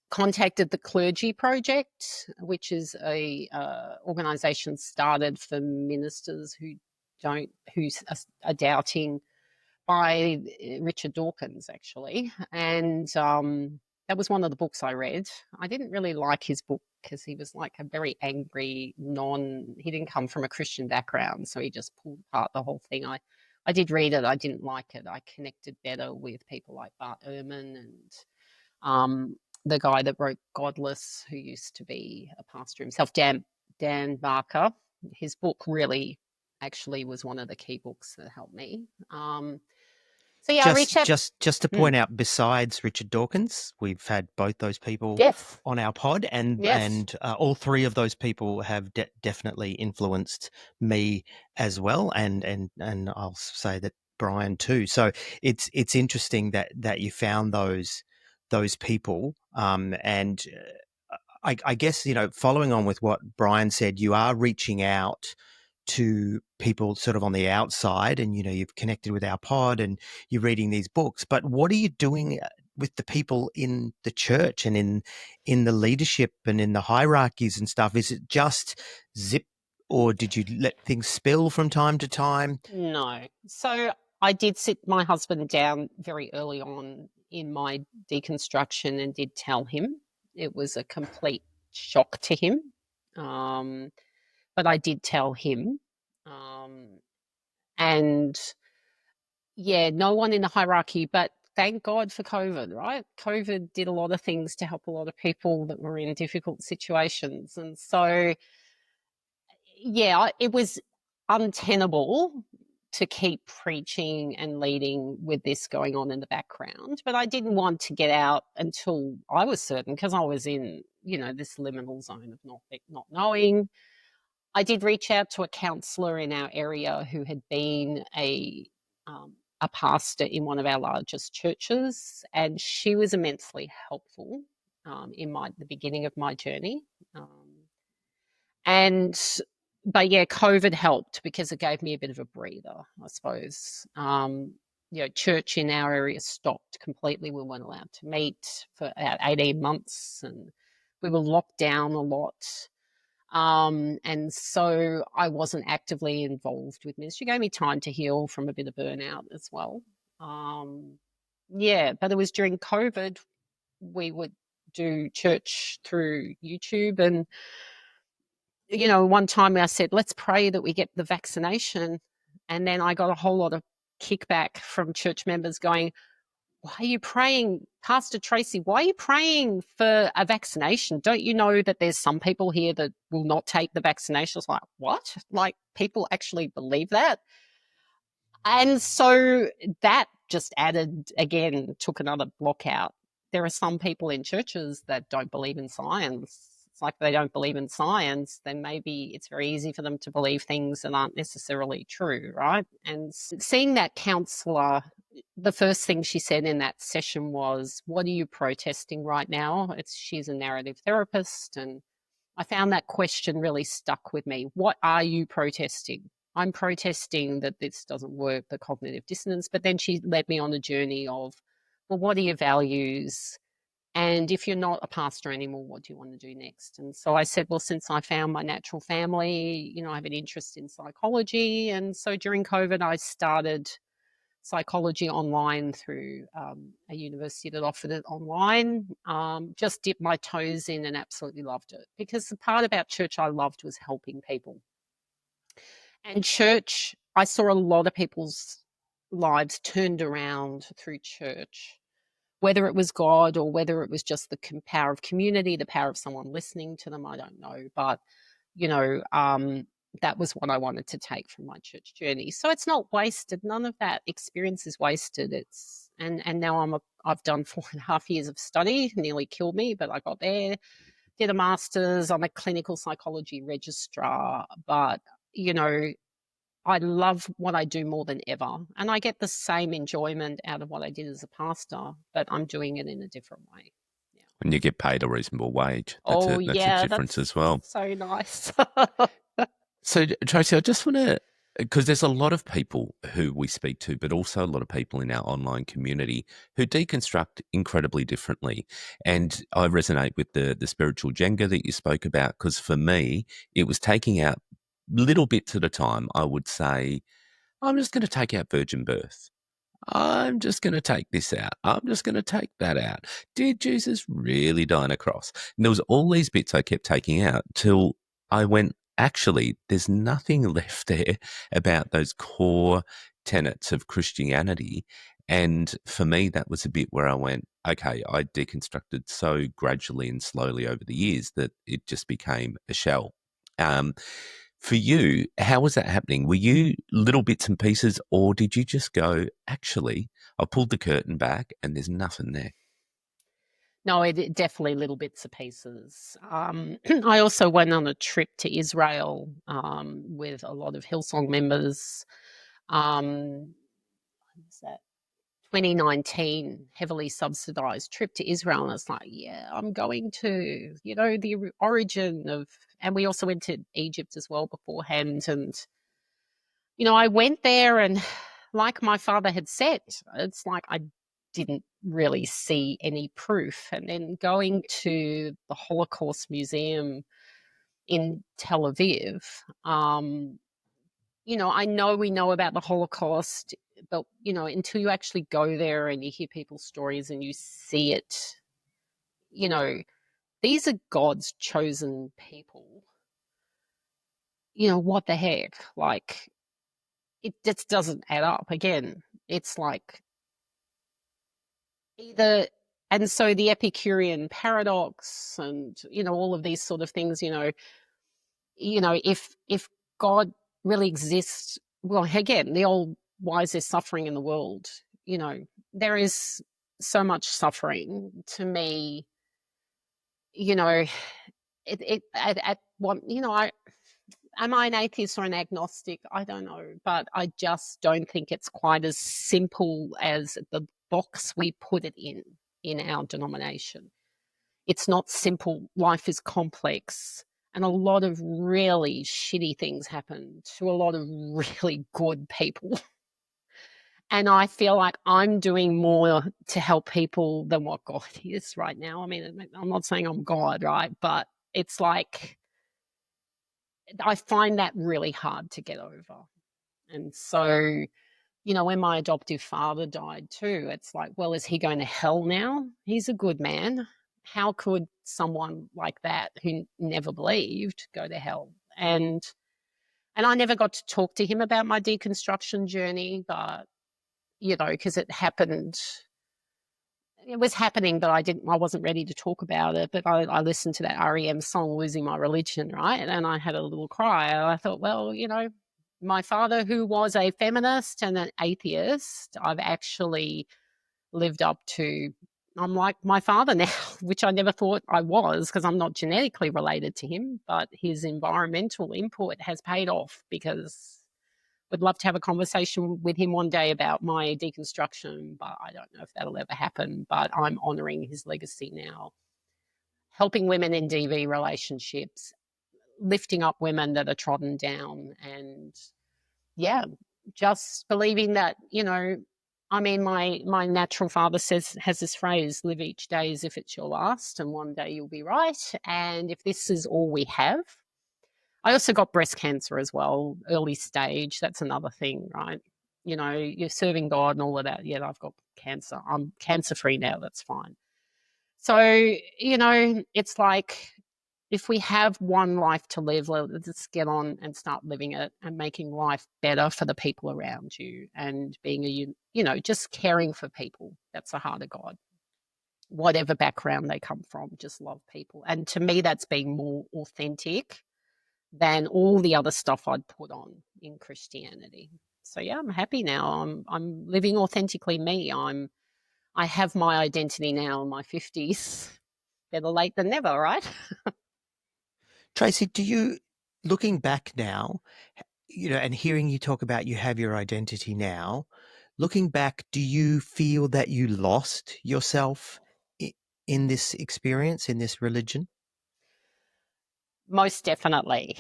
contacted the Clergy Project, which is a organisation started for ministers who are doubting, by Richard Dawkins, actually. And that was one of the books I read. I didn't really like his book because he was like a very angry, he didn't come from a Christian background, so he just pulled apart the whole thing. I did read it. I didn't like it. I connected better with people like Bart Ehrman and the guy that wrote Godless, who used to be a pastor himself, Dan Barker. His book really actually was one of the key books that helped me. So yeah, I reached out. Just to point out, besides Richard Dawkins, we've had both those people Yes. on our pod, and Yes. all three of those people have definitely influenced me as well, and I'll say that Brian too. So it's interesting that you found those people, and I guess, following on with what Brian said, you are reaching out to people sort of on the outside, and you've connected with our pod and you're reading these books, but what are you doing with the people in the church and in the leadership and in the hierarchies and stuff? Is it just zip, or did you let things spill from time to time? No. So I did sit my husband down very early on in my deconstruction and did tell him. It was a complete shock to him. But I did tell him. And yeah, no one in the hierarchy, but thank God for COVID, right? COVID did a lot of things to help a lot of people that were in difficult situations. And so, yeah, it was untenable to keep preaching and leading with this going on in the background. But I didn't want to get out until I was certain, because I was in, this liminal zone of not knowing. I did reach out to a counsellor in our area who had been a pastor in one of our largest churches, and she was immensely helpful in the beginning of my journey. And but yeah, COVID helped because it gave me a bit of a breather, I suppose. Church in our area stopped completely. We weren't allowed to meet for about 18 months, and we were locked down a lot. And so I wasn't actively involved with ministry. It gave me time to heal from a bit of burnout as well. Yeah, but it was during COVID. We would do church through YouTube, and one time I said, let's pray that we get the vaccination. And then I got a whole lot of kickback from church members going, why are you praying, Pastor Tracy, why are you praying for a vaccination? Don't you know that there's some people here that will not take the vaccination? I was like, what? Like, people actually believe that? And so that just added, again, took another block out. There are some people in churches that don't believe in science. It's like they don't believe in science, then maybe it's very easy for them to believe things that aren't necessarily true, right? And seeing that counsellor, the first thing she said in that session was, what are you protesting right now? She's a narrative therapist, and I found that question really stuck with me. What are you protesting? I'm protesting that this doesn't work, the cognitive dissonance. But then she led me on a journey of, well, what are your values? And if you're not a pastor anymore, what do you want to do next? And so I said, well, since I found my natural family, I have an interest in psychology. And so during COVID, I started psychology online through a university that offered it online. Just dipped my toes in and absolutely loved it, because the part about church I loved was helping people. And church, I saw a lot of people's lives turned around through church, whether it was God or whether it was just the power of community, the power of someone listening to them, I don't know. But, that was what I wanted to take from my church journey. So it's not wasted. None of that experience is wasted. And now I've done 4.5 years of study, nearly killed me, but I got there, did a master's. I'm a clinical psychology registrar, but, I love what I do more than ever. And I get the same enjoyment out of what I did as a pastor, but I'm doing it in a different way. Yeah. And you get paid a reasonable wage. That's Oh, a yeah, difference that's as well. so nice. So, Tracy, I just want to, because there's a lot of people who we speak to, but also a lot of people in our online community who deconstruct incredibly differently. And I resonate with the spiritual Jenga that you spoke about, because for me, it was taking out little bits at a time. I would say, I'm just going to take out virgin birth. I'm just going to take this out. I'm just going to take that out. Did Jesus really die on a cross? And there was all these bits I kept taking out till I went, actually, there's nothing left there about those core tenets of Christianity. And for me, that was a bit where I went, okay, I deconstructed so gradually and slowly over the years that it just became a shell. For you, how was that happening? Were you little bits and pieces, or did you just go, actually, I pulled the curtain back and there's nothing there? No, it definitely little bits and pieces. I also went on a trip to Israel with a lot of Hillsong members. When was that? 2019, heavily subsidized trip to Israel. And it's like, yeah, I'm going to, the origin of, and we also went to Egypt as well beforehand. And, I went there, and like my father had said, it's like I didn't really see any proof. And then going to the Holocaust Museum in Tel Aviv, I know we know about the Holocaust, but, until you actually go there and you hear people's stories and you see it, these are God's chosen people. What the heck? Like, it just doesn't add up. Again, it's like either, and so the Epicurean paradox and, all of these sort of things, if God really exists, well, again, the old, why is there suffering in the world? There is so much suffering. To me, at one, am I an atheist or an agnostic? I don't know, but I just don't think it's quite as simple as the box we put it in our denomination. It's not simple. Life is complex. And a lot of really shitty things happen to a lot of really good people. And I feel like I'm doing more to help people than what God is right now. I mean, I'm not saying I'm God, right? But it's like, I find that really hard to get over. And so, when my adoptive father died too, it's like, well, is he going to hell now? He's a good man. How could someone like that who never believed go to hell? And And I never got to talk to him about my deconstruction journey, but, because it was happening, but I wasn't ready to talk about it. But I listened to that REM song, Losing My Religion, right? And I had a little cry. And I thought, well, my father, who was a feminist and an atheist, I've actually lived up to. I'm like my father now, which I never thought I was, because I'm not genetically related to him, but his environmental input has paid off, because would love to have a conversation with him one day about my deconstruction, but I don't know if that'll ever happen. But I'm honoring his legacy now, helping women in DV relationships, lifting up women that are trodden down, and yeah, just believing that, my natural father has this phrase, live each day as if it's your last, and one day you'll be right. And if this is all we have, I also got breast cancer as well, early stage. That's another thing, right? You're serving God and all of that. Yeah, I've got cancer. I'm cancer free now. That's fine. So, it's like, if we have one life to live, let's get on and start living it and making life better for the people around you, and being just caring for people. That's the heart of God. Whatever background they come from, just love people. And to me, that's being more authentic than all the other stuff I'd put on in Christianity. So yeah, I'm happy now. I'm living authentically me. I have my identity now in my 50s. Better late than never, right? Tracy, do you, looking back now, and hearing you talk about you have your identity now, looking back, do you feel that you lost yourself in this experience, in this religion? Most definitely.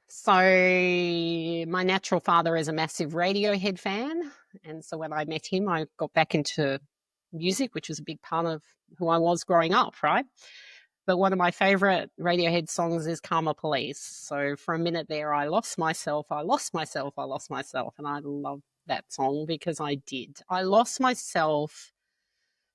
So my natural father is a massive Radiohead fan. And so when I met him, I got back into music, which was a big part of who I was growing up, right? But one of my favorite Radiohead songs is Karma Police. So for a minute there, I lost myself, I lost myself, I lost myself. And I love that song because I did. I lost myself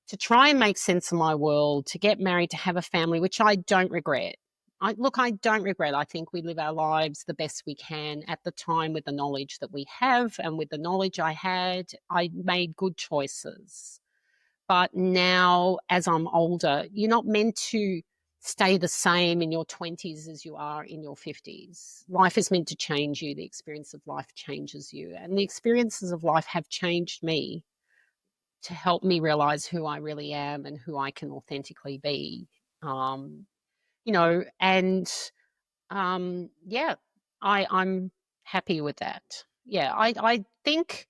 to try and make sense of my world, to get married, to have a family, which I don't regret. I don't regret. I think we live our lives the best we can at the time with the knowledge that we have. And with the knowledge I had, I made good choices. But now, as I'm older, you're not meant to stay the same in your 20s as you are in your 50s. Life is meant to change you. The experience of life changes you. And the experiences of life have changed me to help me realize who I really am and who I can authentically be. Um, and yeah, I'm happy with that. Yeah, I think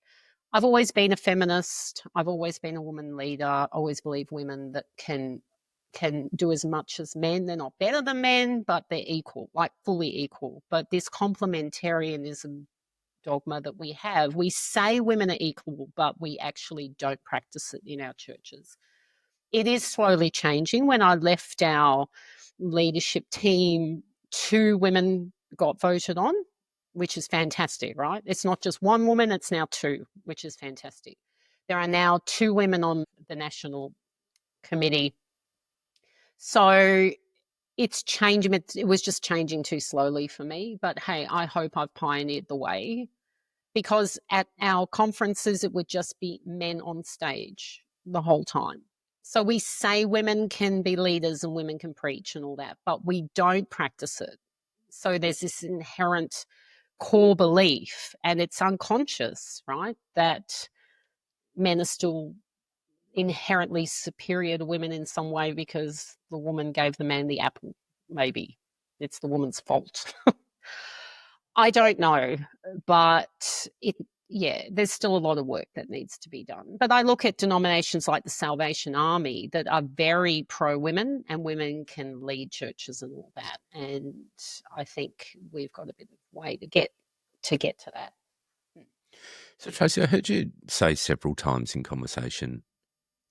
I've always been a feminist. I've always been a woman leader. I always believe women that can do as much as men. They're not better than men, but they're equal, like fully equal. But this complementarianism dogma that we have, we say women are equal, but we actually don't practice it in our churches. It is slowly changing. When I left our leadership team, 2 women got voted on, which is fantastic, right? It's not just one woman, it's now 2, which is fantastic. There are now 2 women on the national committee. So it's changing. It was just changing too slowly for me. But hey, I hope I've pioneered the way, because at our conferences, it would just be men on stage the whole time. So we say women can be leaders and women can preach and all that, but we don't practice it. So there's this inherent core belief, and it's unconscious, right? That men are still inherently superior to women in some way because the woman gave the man the apple, maybe. It's the woman's fault. I don't know, but there's still a lot of work that needs to be done. But I look at denominations like the Salvation Army that are very pro women, and women can lead churches and all that. And I think we've got a bit of way to get to that. So, Tracy, I heard you say several times in conversation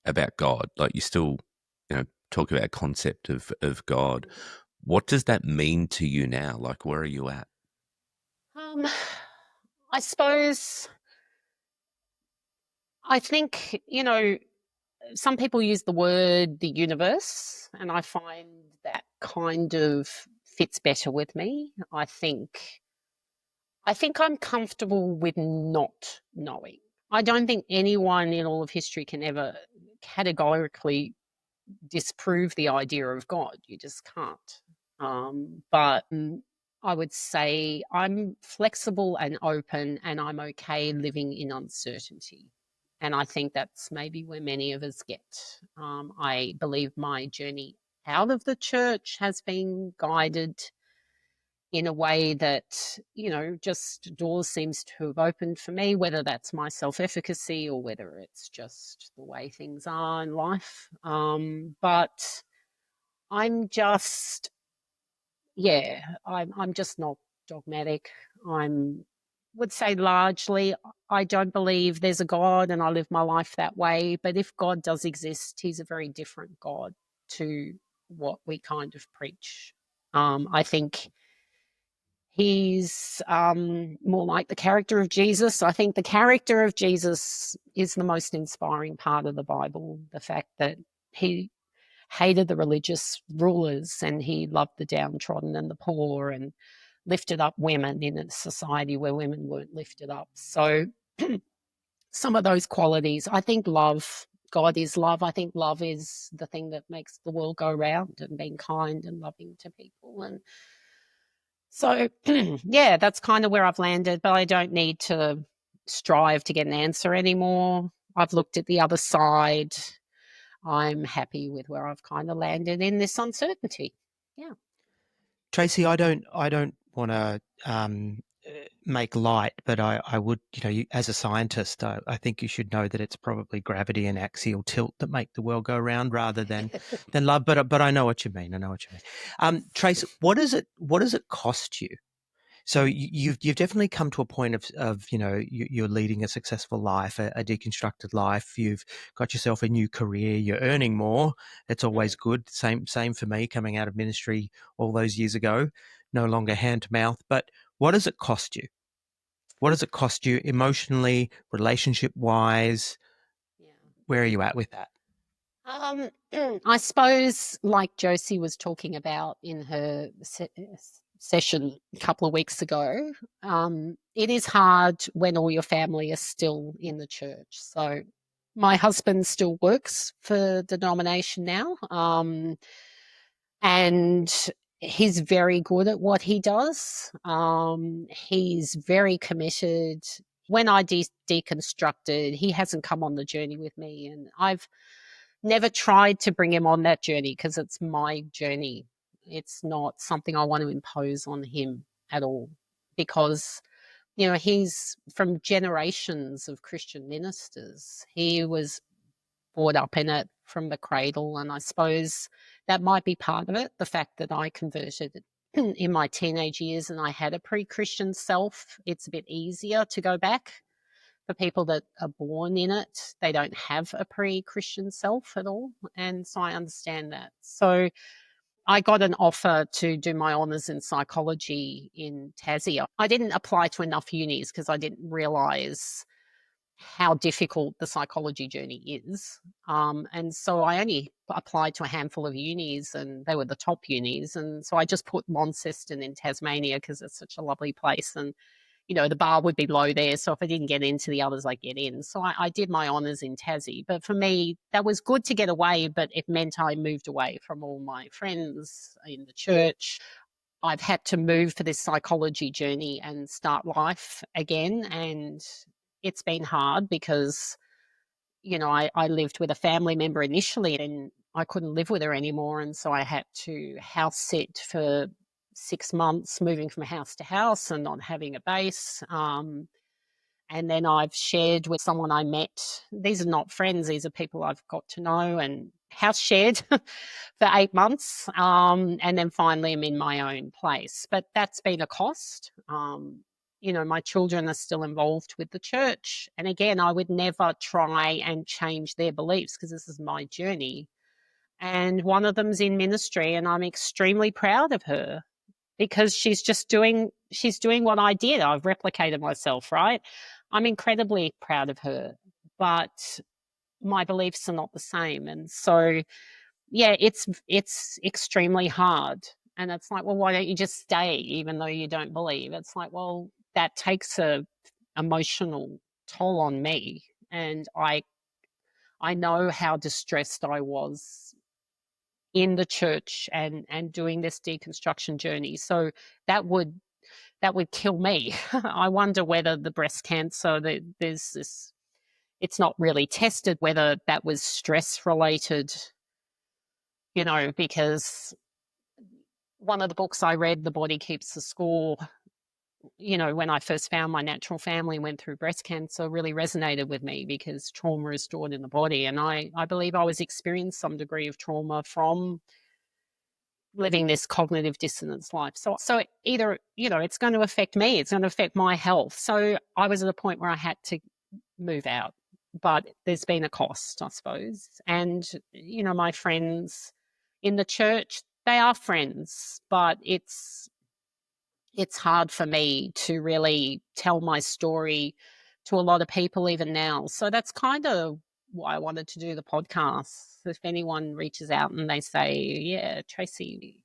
about God, like you still, talk about a concept of God. What does that mean to you now? Like, where are you at? I suppose, I think, some people use the word the universe, and I find that kind of fits better with me. I think I think I'm comfortable with not knowing. I don't think anyone in all of history can ever categorically disprove the idea of God. You just can't. But I would say I'm flexible and open, and I'm okay living in uncertainty. And I think that's maybe where many of us get. I believe my journey out of the church has been guided in a way that, just doors seems to have opened for me, whether that's my self-efficacy or whether it's just the way things are in life. But I'm just, yeah, I'm just not dogmatic. I'm would say largely I don't believe there's a God and I live my life that way. But if God does exist, he's a very different God to what we kind of preach. I think he's more like the character of Jesus. I think the character of Jesus is the most inspiring part of the Bible. The fact that he hated the religious rulers and he loved the downtrodden and the poor and lifted up women in a society where women weren't lifted up. So some of those qualities, I think love, God is love. I think love is the thing that makes the world go round, and being kind and loving to people. And so, yeah, that's kind of where I've landed, but I don't need to strive to get an answer anymore. I've looked at the other side. I'm happy with where I've kind of landed in this uncertainty. Yeah. Tracy, I don't want to make light, but I would, as a scientist, I think you should know that it's probably gravity and axial tilt that make the world go round rather than love. But I know what you mean. I know what you mean. Tracy, what does it cost you? So you've definitely come to a point of you're leading a successful life, a deconstructed life. You've got yourself a new career. You're earning more. It's always good. Same for me coming out of ministry all those years ago. No longer hand to mouth. But what does it cost you? What does it cost you emotionally, relationship wise? Yeah. Where are you at with that? I suppose, like Josie was talking about in her session a couple of weeks ago, it is hard when all your family is still in the church. So my husband still works for the denomination now, and he's very good at what he does. He's very committed. When I deconstructed, he hasn't come on the journey with me, and I've never tried to bring him on that journey because it's my journey. It's not something I want to impose on him at all, because he's from generations of Christian ministers. He was brought up in it from the cradle, and I suppose that might be part of it, the fact that I converted in my teenage years and I had a pre-Christian self. It's a bit easier to go back. For people that are born in it, they don't have a pre-Christian self at all. And so I understand that. So I got an offer to do my honours in psychology in Tassie. I didn't apply to enough unis because I didn't realise how difficult the psychology journey is. And so I only applied to a handful of unis, and they were the top unis. And so I just put Launceston in Tasmania because it's such a lovely place. And the bar would be low there. So if I didn't get into the others, I'd get in. So I did my honours in Tassie. But for me, that was good to get away, but it meant I moved away from all my friends in the church. I've had to move for this psychology journey and start life again. And it's been hard because, I lived with a family member initially and I couldn't live with her anymore. And so I had to house sit for 6 months, moving from house to house and not having a base. And then I've shared with someone I met. These are not friends, these are people I've got to know, and house shared for 8 months. And then finally I'm in my own place. But that's been a cost. My children are still involved with the church. And again, I would never try and change their beliefs because this is my journey. And one of them's in ministry, and I'm extremely proud of her because she's doing what I did. I've replicated myself, right? I'm incredibly proud of her, but my beliefs are not the same. And so, yeah, it's extremely hard. And it's like, well, why don't you just stay even though you don't believe? It's like, well, that takes a emotional toll on me, and I know how distressed I was in the church and doing this deconstruction journey. So that would kill me. I wonder whether the breast cancer that there's this, it's not really tested whether that was stress related, because one of the books I read, The Body Keeps the Score, when I first found my natural family and went through breast cancer, really resonated with me because trauma is stored in the body. And I believe I was experiencing some degree of trauma from living this cognitive dissonance life. So either, it's going to affect me, it's going to affect my health. So I was at a point where I had to move out, but there's been a cost, I suppose. And, my friends in the church, they are friends, but it's hard for me to really tell my story to a lot of people even now. So that's kind of why I wanted to do the podcast. If anyone reaches out and they say, yeah, Tracy,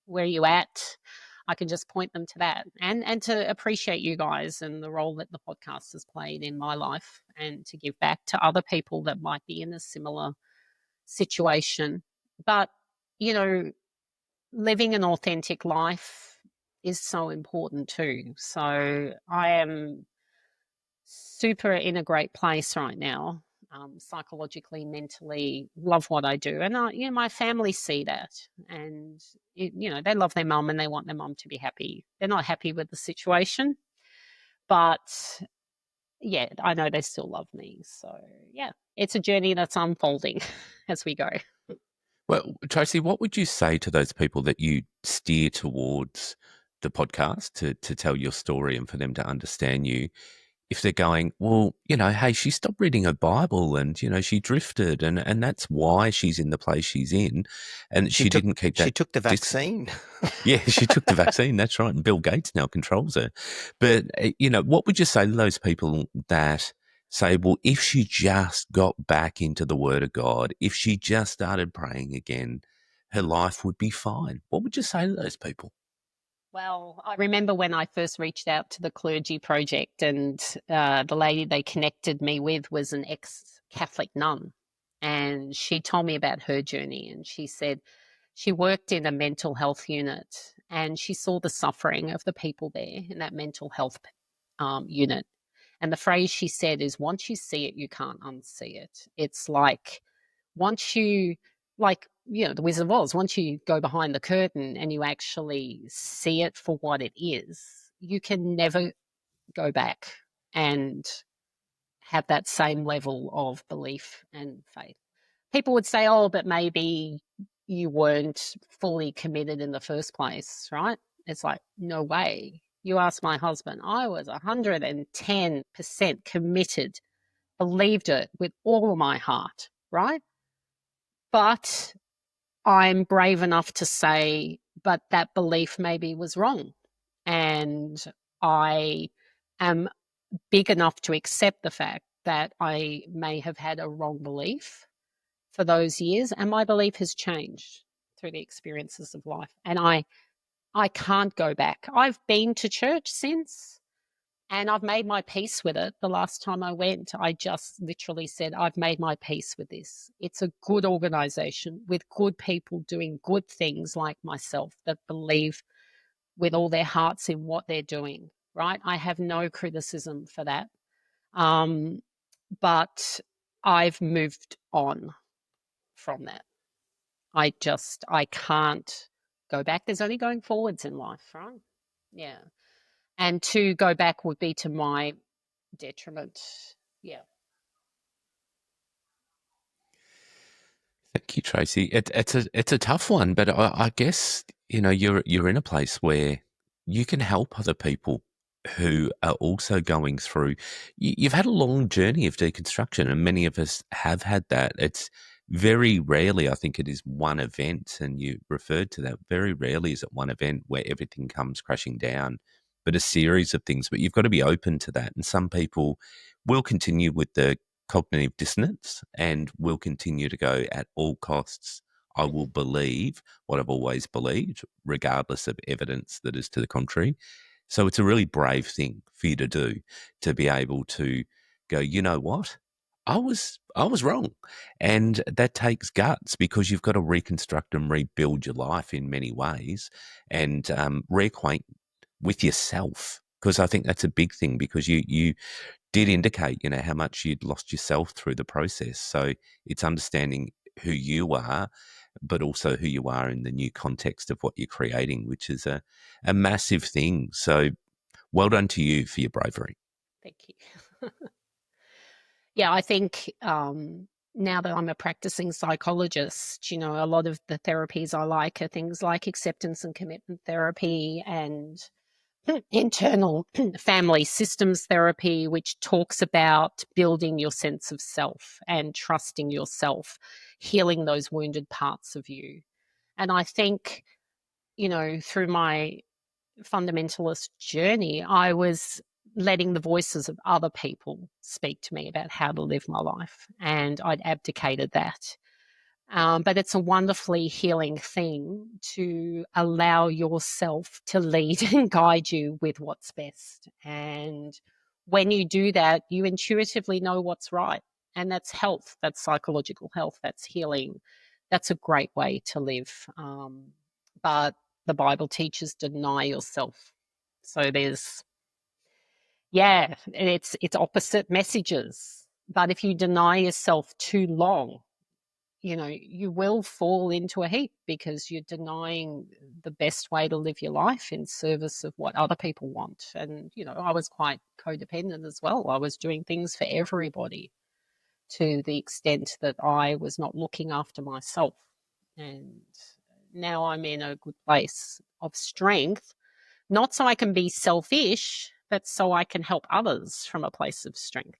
where are you at? I can just point them to that and to appreciate you guys and the role that the podcast has played in my life and to give back to other people that might be in a similar situation. But, living an authentic life is so important too. So I am super in a great place right now, psychologically, mentally, love what I do. And my family see that, and they love their mum and they want their mum to be happy. They're not happy with the situation, but yeah, I know they still love me. So yeah, it's a journey that's unfolding as we go. Well, Tracy, what would you say to those people that you steer towards the podcast to tell your story and for them to understand you? If they're going, well, hey, she stopped reading her Bible and, she drifted and that's why she's in the place she's in. And She she took didn't keep she that. took the vaccine. Yeah, she took the vaccine. That's right. And Bill Gates now controls her. But, what would you say to those people that say, well, if she just got back into the Word of God, if she just started praying again, her life would be fine? What would you say to those people? Well, I remember when I first reached out to the Clergy Project, and the lady they connected me with was an ex-Catholic nun. And she told me about her journey. And she said she worked in a mental health unit and she saw the suffering of the people there in that mental health unit. And the phrase she said is, once you see it, you can't unsee it. It's like once you, the Wizard of Oz, once you go behind the curtain and you actually see it for what it is, you can never go back and have that same level of belief and faith. People would say, oh, but maybe you weren't fully committed in the first place, right? It's like, no way. You ask my husband, I was 110% committed, believed it with all of my heart, right? But I'm brave enough to say, but that belief maybe was wrong. And I am big enough to accept the fact that I may have had a wrong belief for those years, and my belief has changed through the experiences of life. And I can't go back. I've been to church since, and I've made my peace with it. The last time I went, I just literally said, I've made my peace with this. It's a good organization with good people doing good things like myself that believe with all their hearts in what they're doing, right? I have no criticism for that. But I've moved on from that. I can't go back. There's only going forwards in life, right? Yeah. And to go back would be to my detriment. Yeah. Thank you, Tracy. It's a tough one, but I guess you're in a place where you can help other people who are also going through. You've had a long journey of deconstruction, and many of us have had that. It's very rarely, I think, it is one event, and you referred to that. Very rarely is it one event where everything comes crashing down, but a series of things. But you've got to be open to that, and some people will continue with the cognitive dissonance and will continue to go at all costs. I will believe what I've always believed, regardless of evidence that is to the contrary. So it's a really brave thing for you to do, to be able to go, you know what? I was wrong. And that takes guts, because you've got to reconstruct and rebuild your life in many ways, and reacquaint with yourself. Because I think that's a big thing, because you did indicate, how much you'd lost yourself through the process. So it's understanding who you are, but also who you are in the new context of what you're creating, which is a massive thing. So well done to you for your bravery. Thank you. Yeah, I think now that I'm a practicing psychologist, a lot of the therapies I like are things like acceptance and commitment therapy and internal family systems therapy, which talks about building your sense of self and trusting yourself, healing those wounded parts of you. And I think, through my fundamentalist journey, I was letting the voices of other people speak to me about how to live my life, and I'd abdicated that. But it's a wonderfully healing thing to allow yourself to lead and guide you with what's best. And when you do that, you intuitively know what's right. And that's health, that's psychological health, that's healing. That's a great way to live. But the Bible teaches deny yourself. So there's, it's opposite messages. But if you deny yourself too long, you will fall into a heap, because you're denying the best way to live your life in service of what other people want. And, I was quite codependent as well. I was doing things for everybody to the extent that I was not looking after myself. And now I'm in a good place of strength, not so I can be selfish, but so I can help others from a place of strength.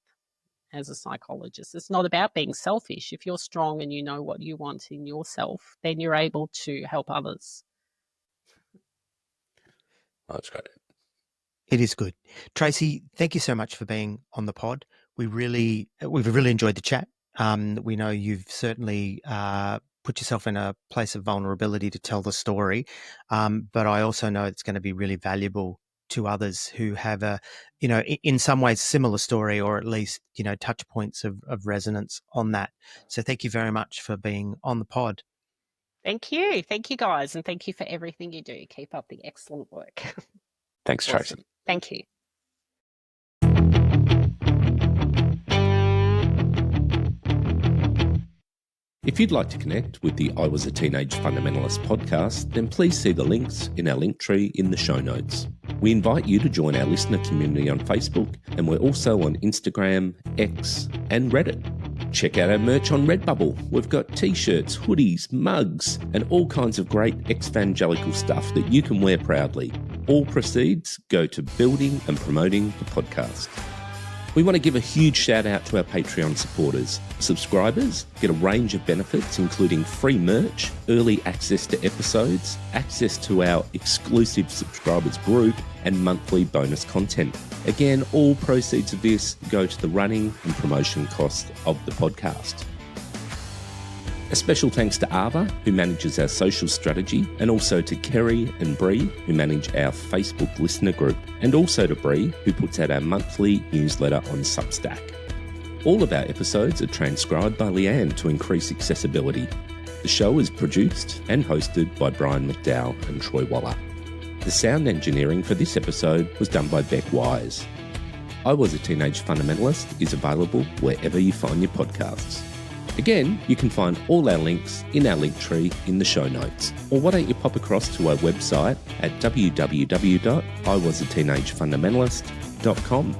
As a psychologist, it's not about being selfish. If you're strong and you know what you want in yourself, then you're able to help others. Oh, that's great. It is good. Tracy, thank you so much for being on the pod. We've really enjoyed the chat. We know you've certainly put yourself in a place of vulnerability to tell the story, but I also know it's going to be really valuable to others who have in some ways similar story, or at least, touch points of resonance on that. So thank you very much for being on the pod. Thank you. Thank you, guys. And thank you for everything you do. Keep up the excellent work. Thanks, Awesome. Tracy. Thank you. If you'd like to connect with the I Was a Teenage Fundamentalist podcast, then please see the links in our link tree in the show notes. We invite you to join our listener community on Facebook, and we're also on Instagram, X, and Reddit. Check out our merch on Redbubble. We've got t-shirts, hoodies, mugs, and all kinds of great evangelical stuff that you can wear proudly. All proceeds go to building and promoting the podcast. We want to give a huge shout out to our Patreon supporters. Subscribers get a range of benefits, including free merch, early access to episodes, access to our exclusive subscribers group, and monthly bonus content. Again, all proceeds of this go to the running and promotion cost of the podcast. A special thanks to Ava, who manages our social strategy, and also to Kerry and Bree, who manage our Facebook listener group, and also to Bree, who puts out our monthly newsletter on Substack. All of our episodes are transcribed by Leanne to increase accessibility. The show is produced and hosted by Brian McDowell and Troy Waller. The sound engineering for this episode was done by Beck Wise. I Was a Teenage Fundamentalist is available wherever you find your podcasts. Again, you can find all our links in our link tree in the show notes. Or why don't you pop across to our website at www.iwasateenagefundamentalist.com